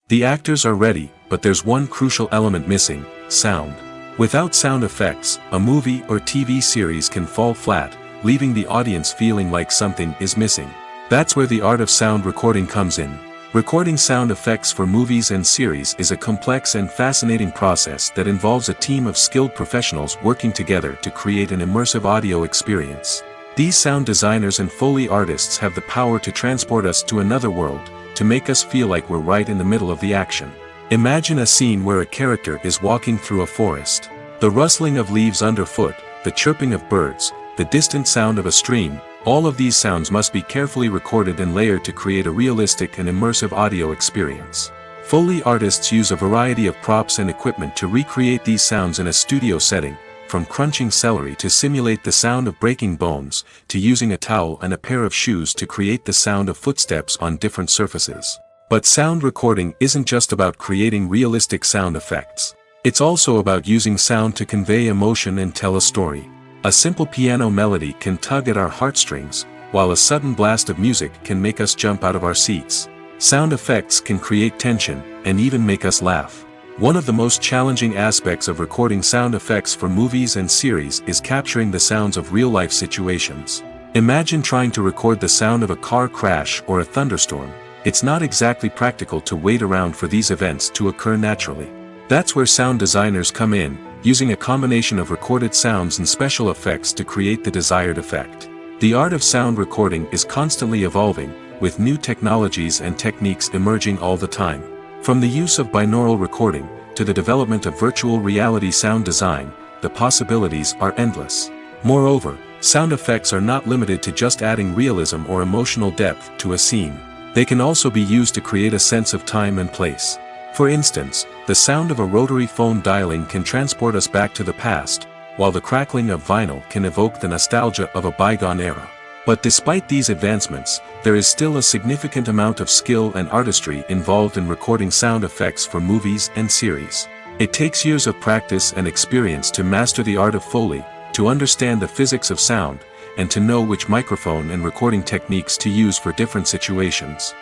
The actors are ready, but there's one crucial element missing: sound. Without sound effects, a movie or TV series can fall flat, leaving the audience feeling like something is missing. That's where the art of sound recording comes in. Recording sound effects for movies and series is a complex and fascinating process that involves a team of skilled professionals working together to create an immersive audio experience. These sound designers and Foley artists have the power to transport us to another world, to make us feel like we're right in the middle of the action. Imagine a scene where a character is walking through a forest. The rustling of leaves underfoot, the chirping of birds, the distant sound of a stream, all of these sounds must be carefully recorded and layered to create a realistic and immersive audio experience. Foley artists use a variety of props and equipment to recreate these sounds in a studio setting, from crunching celery to simulate the sound of breaking bones, to using a towel and a pair of shoes to create the sound of footsteps on different surfaces. But sound recording isn't just about creating realistic sound effects. It's also about using sound to convey emotion and tell a story. A simple piano melody can tug at our heartstrings, while a sudden blast of music can make us jump out of our seats. Sound effects can create tension, and even make us laugh. One of the most challenging aspects of recording sound effects for movies and series is capturing the sounds of real-life situations. Imagine trying to record the sound of a car crash or a thunderstorm. It's not exactly practical to wait around for these events to occur naturally. That's where sound designers come in, using a combination of recorded sounds and special effects to create the desired effect. The art of sound recording is constantly evolving, with new technologies and techniques emerging all the time. From the use of binaural recording, to the development of virtual reality sound design, the possibilities are endless. Moreover, sound effects are not limited to just adding realism or emotional depth to a scene. They can also be used to create a sense of time and place. For instance, the sound of a rotary phone dialing can transport us back to the past, while the crackling of vinyl can evoke the nostalgia of a bygone era. But despite these advancements, there is still a significant amount of skill and artistry involved in recording sound effects for movies and series. It takes years of practice and experience to master the art of Foley, to understand the physics of sound, and to know which microphone and recording techniques to use for different situations.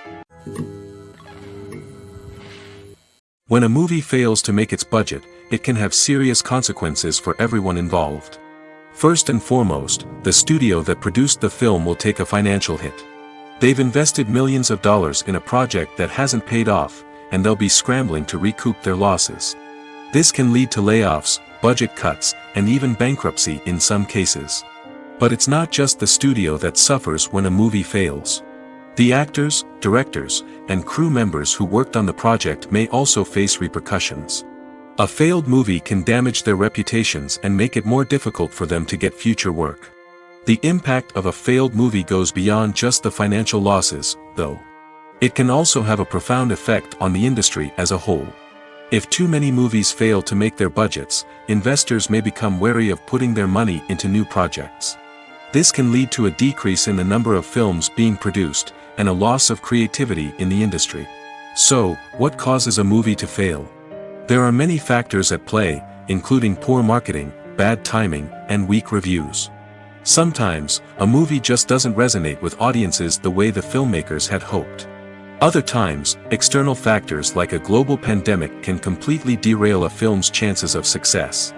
When a movie fails to make its budget, it can have serious consequences for everyone involved. First and foremost, the studio that produced the film will take a financial hit. They've invested millions of dollars in a project that hasn't paid off, and they'll be scrambling to recoup their losses. This can lead to layoffs, budget cuts, and even bankruptcy in some cases. But it's not just the studio that suffers when a movie fails. The actors, directors, and crew members who worked on the project may also face repercussions. A failed movie can damage their reputations and make it more difficult for them to get future work. The impact of a failed movie goes beyond just the financial losses, though. It can also have a profound effect on the industry as a whole. If too many movies fail to make their budgets, investors may become wary of putting their money into new projects. This can lead to a decrease in the number of films being produced, and a loss of creativity in the industry. So, what causes a movie to fail? There are many factors at play, including poor marketing, bad timing, and weak reviews. Sometimes, a movie just doesn't resonate with audiences the way the filmmakers had hoped. Other times, external factors like a global pandemic can completely derail a film's chances of success.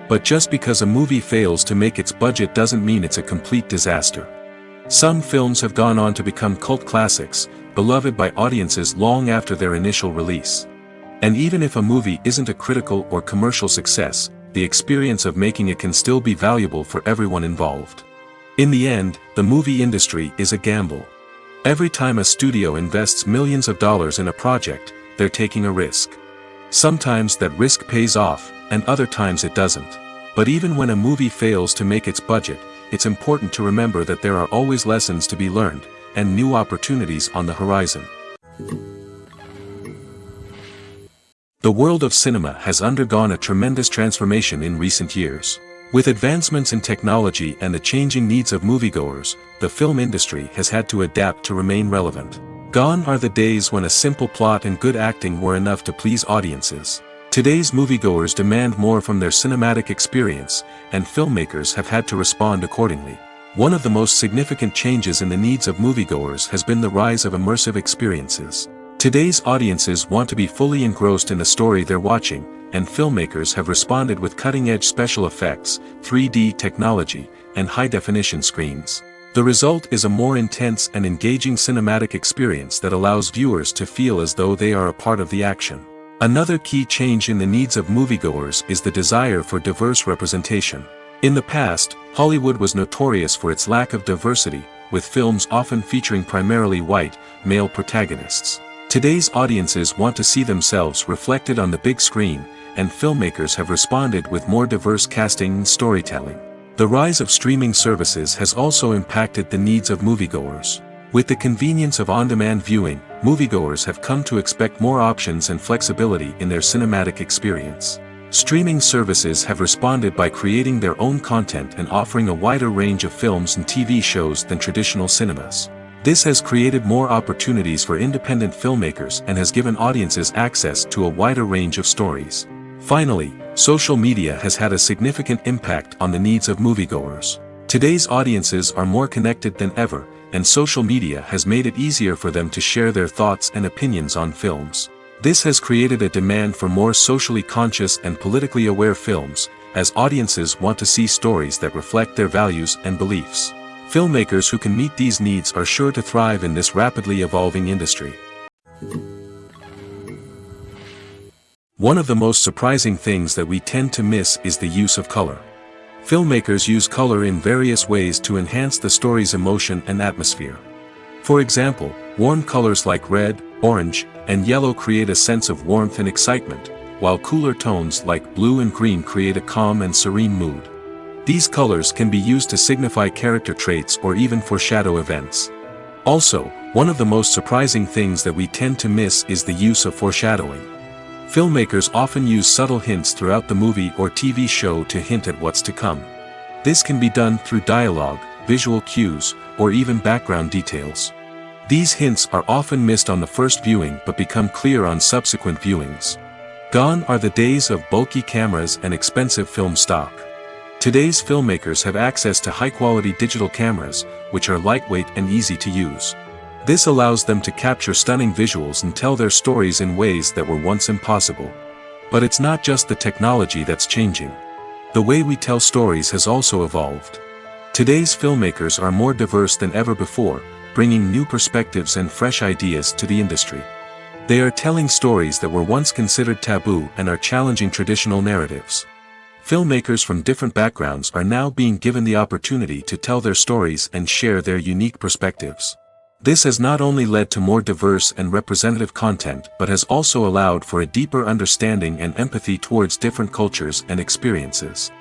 But just because a movie fails to make its budget doesn't mean it's a complete disaster. Some films have gone on to become cult classics, beloved by audiences long after their initial release. And even if a movie isn't a critical or commercial success, the experience of making it can still be valuable for everyone involved. In the end, the movie industry is a gamble. Every time a studio invests millions of dollars in a project, they're taking a risk. Sometimes that risk pays off, and other times it doesn't. But even when a movie fails to make its budget, it's important to remember that there are always lessons to be learned, and new opportunities on the horizon. The world of cinema has undergone a tremendous transformation in recent years. With advancements in technology and the changing needs of moviegoers, the film industry has had to adapt to remain relevant. Gone are the days when a simple plot and good acting were enough to please audiences. Today's moviegoers demand more from their cinematic experience, and filmmakers have had to respond accordingly. One of the most significant changes in the needs of moviegoers has been the rise of immersive experiences. Today's audiences want to be fully engrossed in the story they're watching, and filmmakers have responded with cutting-edge special effects, 3D technology, and high-definition screens. The result is a more intense and engaging cinematic experience that allows viewers to feel as though they are a part of the action. Another key change in the needs of moviegoers is the desire for diverse representation. In the past, Hollywood was notorious for its lack of diversity, with films often featuring primarily white, male protagonists. Today's audiences want to see themselves reflected on the big screen, and filmmakers have responded with more diverse casting and storytelling. The rise of streaming services has also impacted the needs of moviegoers. With the convenience of on-demand viewing, moviegoers have come to expect more options and flexibility in their cinematic experience. Streaming services have responded by creating their own content and offering a wider range of films and TV shows than traditional cinemas. This has created more opportunities for independent filmmakers and has given audiences access to a wider range of stories. Finally, social media has had a significant impact on the needs of moviegoers. Today's audiences are more connected than ever, and social media has made it easier for them to share their thoughts and opinions on films. This has created a demand for more socially conscious and politically aware films, as audiences want to see stories that reflect their values and beliefs. Filmmakers who can meet these needs are sure to thrive in this rapidly evolving industry. One of the most surprising things that we tend to miss is the use of color. Filmmakers use color in various ways to enhance the story's emotion and atmosphere. For example, warm colors like red, orange, and yellow create a sense of warmth and excitement, while cooler tones like blue and green create a calm and serene mood. These colors can be used to signify character traits or even foreshadow events. Also, one of the most surprising things that we tend to miss is the use of foreshadowing. Filmmakers often use subtle hints throughout the movie or TV show to hint at what's to come. This can be done through dialogue, visual cues, or even background details. These hints are often missed on the first viewing but become clear on subsequent viewings. Gone are the days of bulky cameras and expensive film stock. Today's filmmakers have access to high-quality digital cameras, which are lightweight and easy to use. This allows them to capture stunning visuals and tell their stories in ways that were once impossible. But it's not just the technology that's changing. The way we tell stories has also evolved. Today's filmmakers are more diverse than ever before, bringing new perspectives and fresh ideas to the industry. They are telling stories that were once considered taboo and are challenging traditional narratives. Filmmakers from different backgrounds are now being given the opportunity to tell their stories and share their unique perspectives. This has not only led to more diverse and representative content but has also allowed for a deeper understanding and empathy towards different cultures and experiences.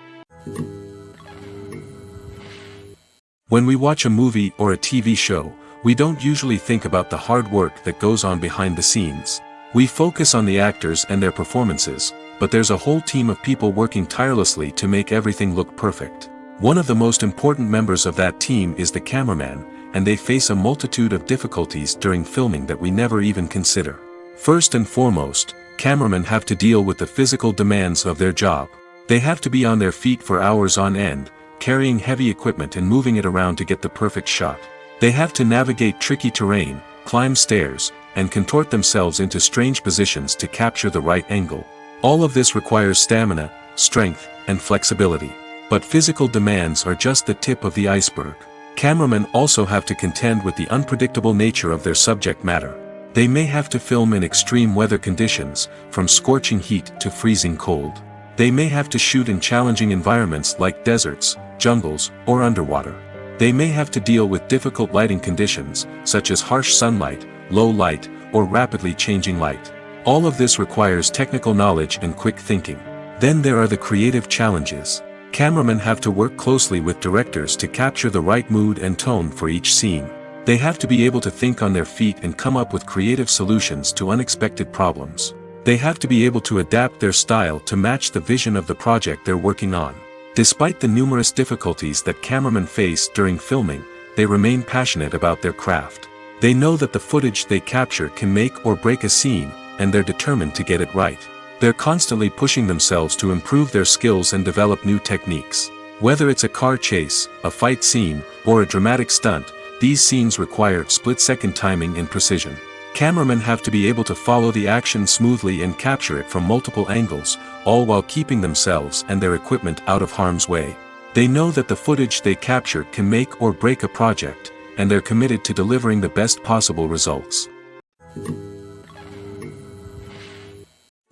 When we watch a movie or a TV show, We don't usually think about the hard work that goes on behind the scenes. We focus on the actors and their performances, but there's a whole team of people working tirelessly to make everything look perfect. One of the most important members of that team is the cameraman, and they face a multitude of difficulties during filming that we never even consider. First and foremost, cameramen have to deal with the physical demands of their job. They have to be on their feet for hours on end, carrying heavy equipment and moving it around to get the perfect shot. They have to navigate tricky terrain, climb stairs, and contort themselves into strange positions to capture the right angle. All of this requires stamina, strength, and flexibility. But physical demands are just the tip of the iceberg. Cameramen also have to contend with the unpredictable nature of their subject matter. They may have to film in extreme weather conditions, from scorching heat to freezing cold. They may have to shoot in challenging environments like deserts, jungles, or underwater. They may have to deal with difficult lighting conditions, such as harsh sunlight, low light, or rapidly changing light. All of this requires technical knowledge and quick thinking. Then there are the creative challenges. Cameramen have to work closely with directors to capture the right mood and tone for each scene. They have to be able to think on their feet and come up with creative solutions to unexpected problems. They have to be able to adapt their style to match the vision of the project they're working on. Despite the numerous difficulties that cameramen face during filming, they remain passionate about their craft. They know that the footage they capture can make or break a scene, and they're determined to get it right. They're constantly pushing themselves to improve their skills and develop new techniques. Whether it's a car chase, a fight scene, or a dramatic stunt, these scenes require split-second timing and precision. Cameramen have to be able to follow the action smoothly and capture it from multiple angles, all while keeping themselves and their equipment out of harm's way. They know that the footage they capture can make or break a project, and they're committed to delivering the best possible results.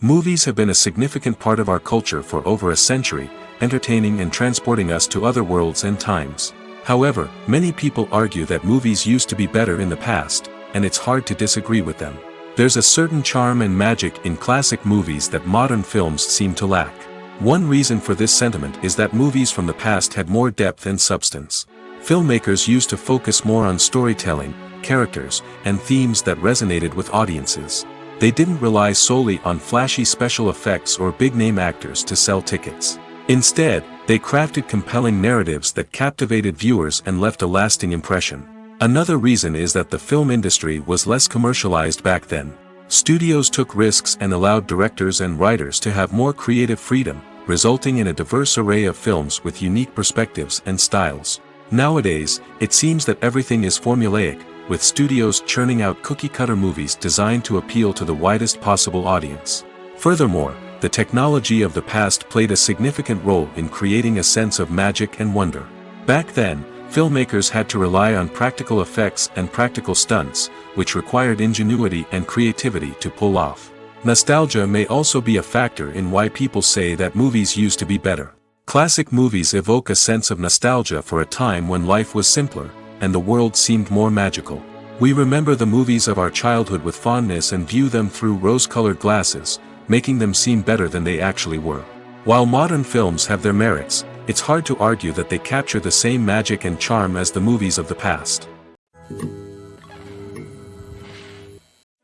Movies have been a significant part of our culture for over a century, entertaining and transporting us to other worlds and times. However, many people argue that movies used to be better in the past, and it's hard to disagree with them. There's a certain charm and magic in classic movies that modern films seem to lack. One reason for this sentiment is that movies from the past had more depth and substance. Filmmakers used to focus more on storytelling, characters, and themes that resonated with audiences. They didn't rely solely on flashy special effects or big-name actors to sell tickets. Instead, they crafted compelling narratives that captivated viewers and left a lasting impression. Another reason is that the film industry was less commercialized back then. Studios took risks and allowed directors and writers to have more creative freedom, resulting in a diverse array of films with unique perspectives and styles. Nowadays, it seems that everything is formulaic, with studios churning out cookie-cutter movies designed to appeal to the widest possible audience. Furthermore, the technology of the past played a significant role in creating a sense of magic and wonder. Back then, filmmakers had to rely on practical effects and practical stunts, which required ingenuity and creativity to pull off. Nostalgia may also be a factor in why people say that movies used to be better. Classic movies evoke a sense of nostalgia for a time when life was simpler, and the world seemed more magical. We remember the movies of our childhood with fondness and view them through rose-colored glasses, making them seem better than they actually were. While modern films have their merits, it's hard to argue that they capture the same magic and charm as the movies of the past.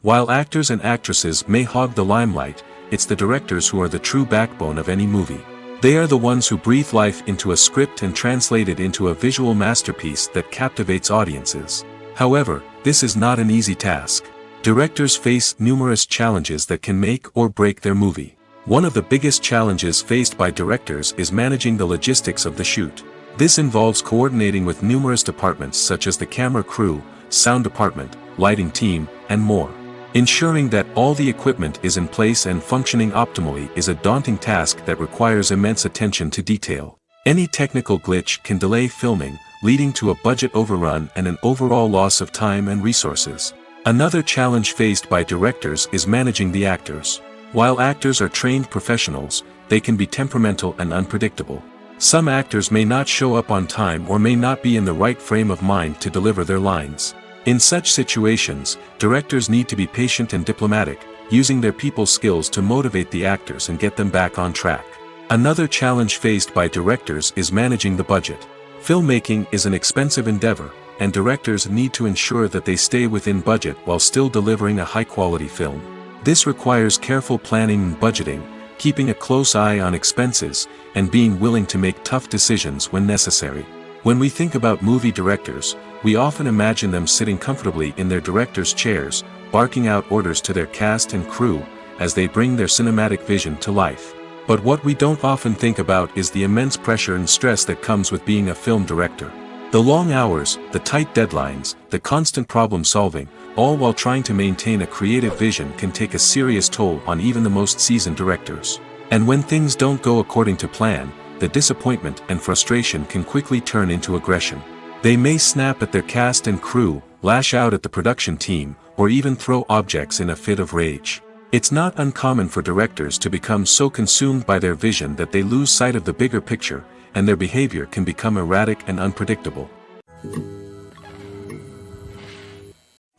While actors and actresses may hog the limelight, it's the directors who are the true backbone of any movie. They are the ones who breathe life into a script and translate it into a visual masterpiece that captivates audiences. However, this is not an easy task. Directors face numerous challenges that can make or break their movie. One of the biggest challenges faced by directors is managing the logistics of the shoot. This involves coordinating with numerous departments such as the camera crew, sound department, lighting team, and more. Ensuring that all the equipment is in place and functioning optimally is a daunting task that requires immense attention to detail. Any technical glitch can delay filming, leading to a budget overrun and an overall loss of time and resources. Another challenge faced by directors is managing the actors. While actors are trained professionals, they can be temperamental and unpredictable. Some actors may not show up on time or may not be in the right frame of mind to deliver their lines. In such situations, directors need to be patient and diplomatic, using their people skills to motivate the actors and get them back on track. Another challenge faced by directors is managing the budget. Filmmaking is an expensive endeavor, and directors need to ensure that they stay within budget while still delivering a high-quality film. This requires careful planning and budgeting, keeping a close eye on expenses, and being willing to make tough decisions when necessary. When we think about movie directors, we often imagine them sitting comfortably in their director's chairs, barking out orders to their cast and crew, as they bring their cinematic vision to life. But what we don't often think about is the immense pressure and stress that comes with being a film director. The long hours, the tight deadlines, the constant problem solving, all while trying to maintain a creative vision can take a serious toll on even the most seasoned directors. And when things don't go according to plan, the disappointment and frustration can quickly turn into aggression. They may snap at their cast and crew, lash out at the production team, or even throw objects in a fit of rage. It's not uncommon for directors to become so consumed by their vision that they lose sight of the bigger picture, and their behavior can become erratic and unpredictable.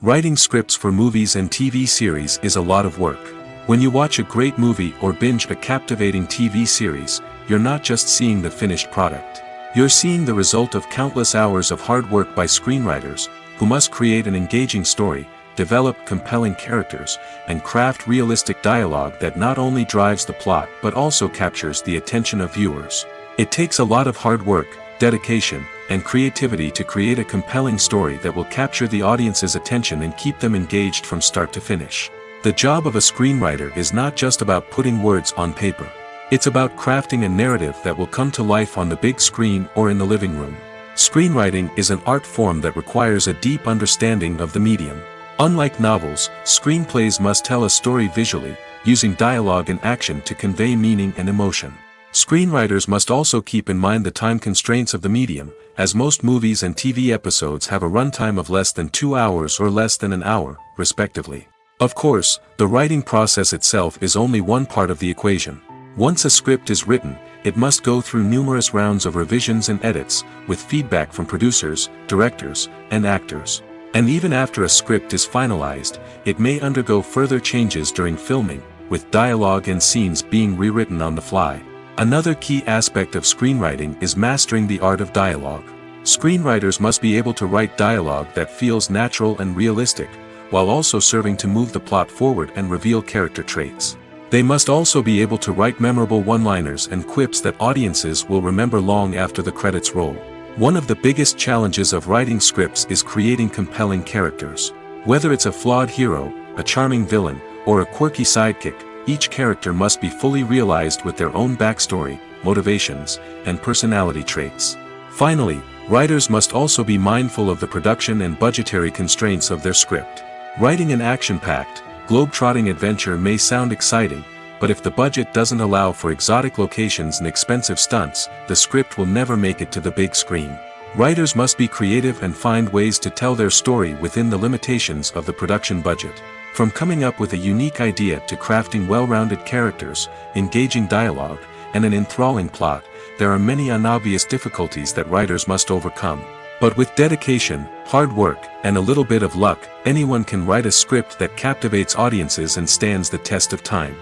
Writing scripts for movies and TV series is a lot of work. When you watch a great movie or binge a captivating TV series, you're not just seeing the finished product. You're seeing the result of countless hours of hard work by screenwriters, who must create an engaging story, develop compelling characters, and craft realistic dialogue that not only drives the plot but also captures the attention of viewers. It takes a lot of hard work, dedication, and creativity to create a compelling story that will capture the audience's attention and keep them engaged from start to finish. The job of a screenwriter is not just about putting words on paper. It's about crafting a narrative that will come to life on the big screen or in the living room. Screenwriting is an art form that requires a deep understanding of the medium. Unlike novels, screenplays must tell a story visually, using dialogue and action to convey meaning and emotion. Screenwriters must also keep in mind the time constraints of the medium, as most movies and TV episodes have a runtime of less than 2 hours or less than an hour, respectively. Of course, the writing process itself is only one part of the equation. Once a script is written, it must go through numerous rounds of revisions and edits, with feedback from producers, directors, and actors. And even after a script is finalized, it may undergo further changes during filming, with dialogue and scenes being rewritten on the fly. Another key aspect of screenwriting is mastering the art of dialogue. Screenwriters must be able to write dialogue that feels natural and realistic, while also serving to move the plot forward and reveal character traits. They must also be able to write memorable one-liners and quips that audiences will remember long after the credits roll. One of the biggest challenges of writing scripts is creating compelling characters. Whether it's a flawed hero, a charming villain, or a quirky sidekick, each character must be fully realized with their own backstory, motivations, and personality traits. Finally, writers must also be mindful of the production and budgetary constraints of their script. Writing an action-packed, globe-trotting adventure may sound exciting, but if the budget doesn't allow for exotic locations and expensive stunts, the script will never make it to the big screen. Writers must be creative and find ways to tell their story within the limitations of the production budget. From coming up with a unique idea to crafting well-rounded characters, engaging dialogue, and an enthralling plot, there are many unobvious difficulties that writers must overcome. But with dedication, hard work, and a little bit of luck, anyone can write a script that captivates audiences and stands the test of time.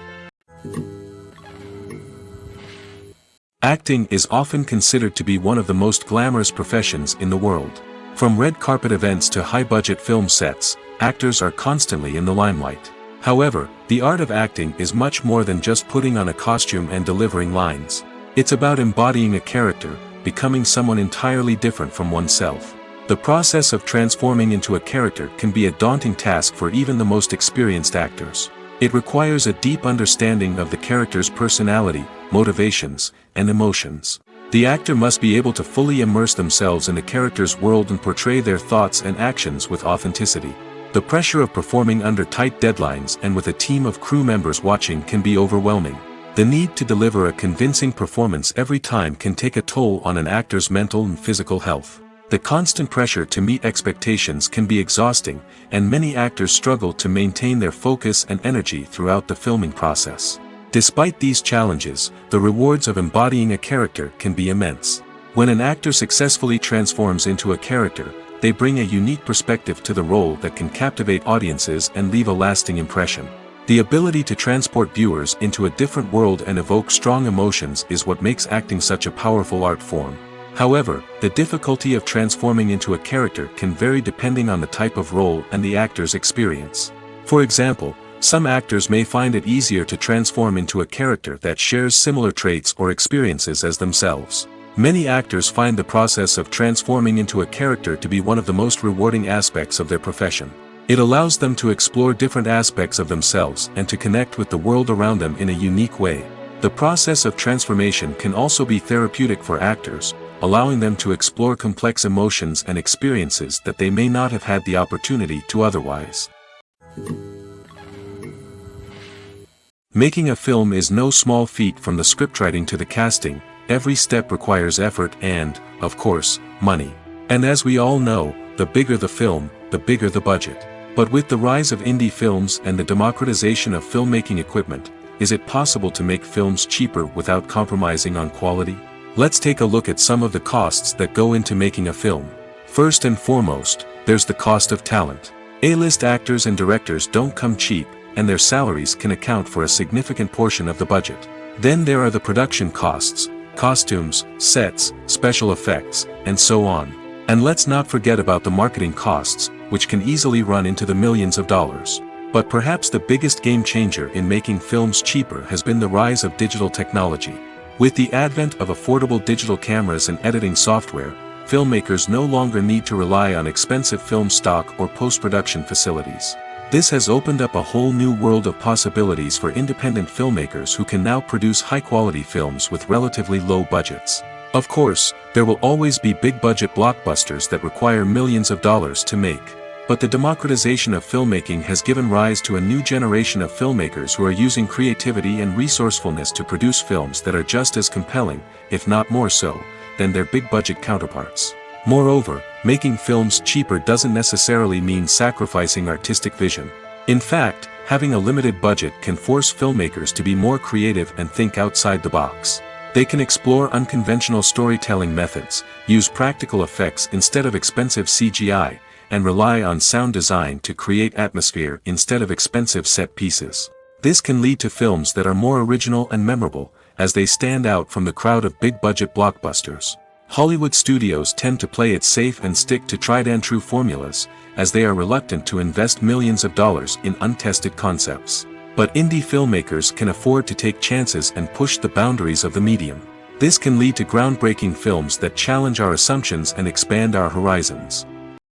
Acting is often considered to be one of the most glamorous professions in the world. From red carpet events to high-budget film sets, actors are constantly in the limelight. However, the art of acting is much more than just putting on a costume and delivering lines. It's about embodying a character, becoming someone entirely different from oneself. The process of transforming into a character can be a daunting task for even the most experienced actors. It requires a deep understanding of the character's personality, motivations, and emotions. The actor must be able to fully immerse themselves in the character's world and portray their thoughts and actions with authenticity. The pressure of performing under tight deadlines and with a team of crew members watching can be overwhelming. The need to deliver a convincing performance every time can take a toll on an actor's mental and physical health. The constant pressure to meet expectations can be exhausting, and many actors struggle to maintain their focus and energy throughout the filming process. Despite these challenges, the rewards of embodying a character can be immense. When an actor successfully transforms into a character, they bring a unique perspective to the role that can captivate audiences and leave a lasting impression. The ability to transport viewers into a different world and evoke strong emotions is what makes acting such a powerful art form. However, the difficulty of transforming into a character can vary depending on the type of role and the actor's experience. For example, some actors may find it easier to transform into a character that shares similar traits or experiences as themselves. Many actors find the process of transforming into a character to be one of the most rewarding aspects of their profession. It allows them to explore different aspects of themselves and to connect with the world around them in a unique way. The process of transformation can also be therapeutic for actors, allowing them to explore complex emotions and experiences that they may not have had the opportunity to otherwise. Making a film is no small feat. From the scriptwriting to the casting, every step requires effort and, of course, money. And as we all know, the bigger the film, the bigger the budget. But with the rise of indie films and the democratization of filmmaking equipment, is it possible to make films cheaper without compromising on quality? Let's take a look at some of the costs that go into making a film. First and foremost, there's the cost of talent. A-list actors and directors don't come cheap, and their salaries can account for a significant portion of the budget. Then there are the production costs, costumes, sets, special effects, and so on. And let's not forget about the marketing costs, which can easily run into the millions of dollars. But perhaps the biggest game changer in making films cheaper has been the rise of digital technology. With the advent of affordable digital cameras and editing software, filmmakers no longer need to rely on expensive film stock or post-production facilities. This has opened up a whole new world of possibilities for independent filmmakers who can now produce high-quality films with relatively low budgets. Of course, there will always be big-budget blockbusters that require millions of dollars to make. But the democratization of filmmaking has given rise to a new generation of filmmakers who are using creativity and resourcefulness to produce films that are just as compelling, if not more so, than their big-budget counterparts. Moreover, making films cheaper doesn't necessarily mean sacrificing artistic vision. In fact, having a limited budget can force filmmakers to be more creative and think outside the box. They can explore unconventional storytelling methods, use practical effects instead of expensive CGI, and rely on sound design to create atmosphere instead of expensive set pieces. This can lead to films that are more original and memorable, as they stand out from the crowd of big-budget blockbusters. Hollywood studios tend to play it safe and stick to tried-and-true formulas, as they are reluctant to invest millions of dollars in untested concepts. But indie filmmakers can afford to take chances and push the boundaries of the medium. This can lead to groundbreaking films that challenge our assumptions and expand our horizons.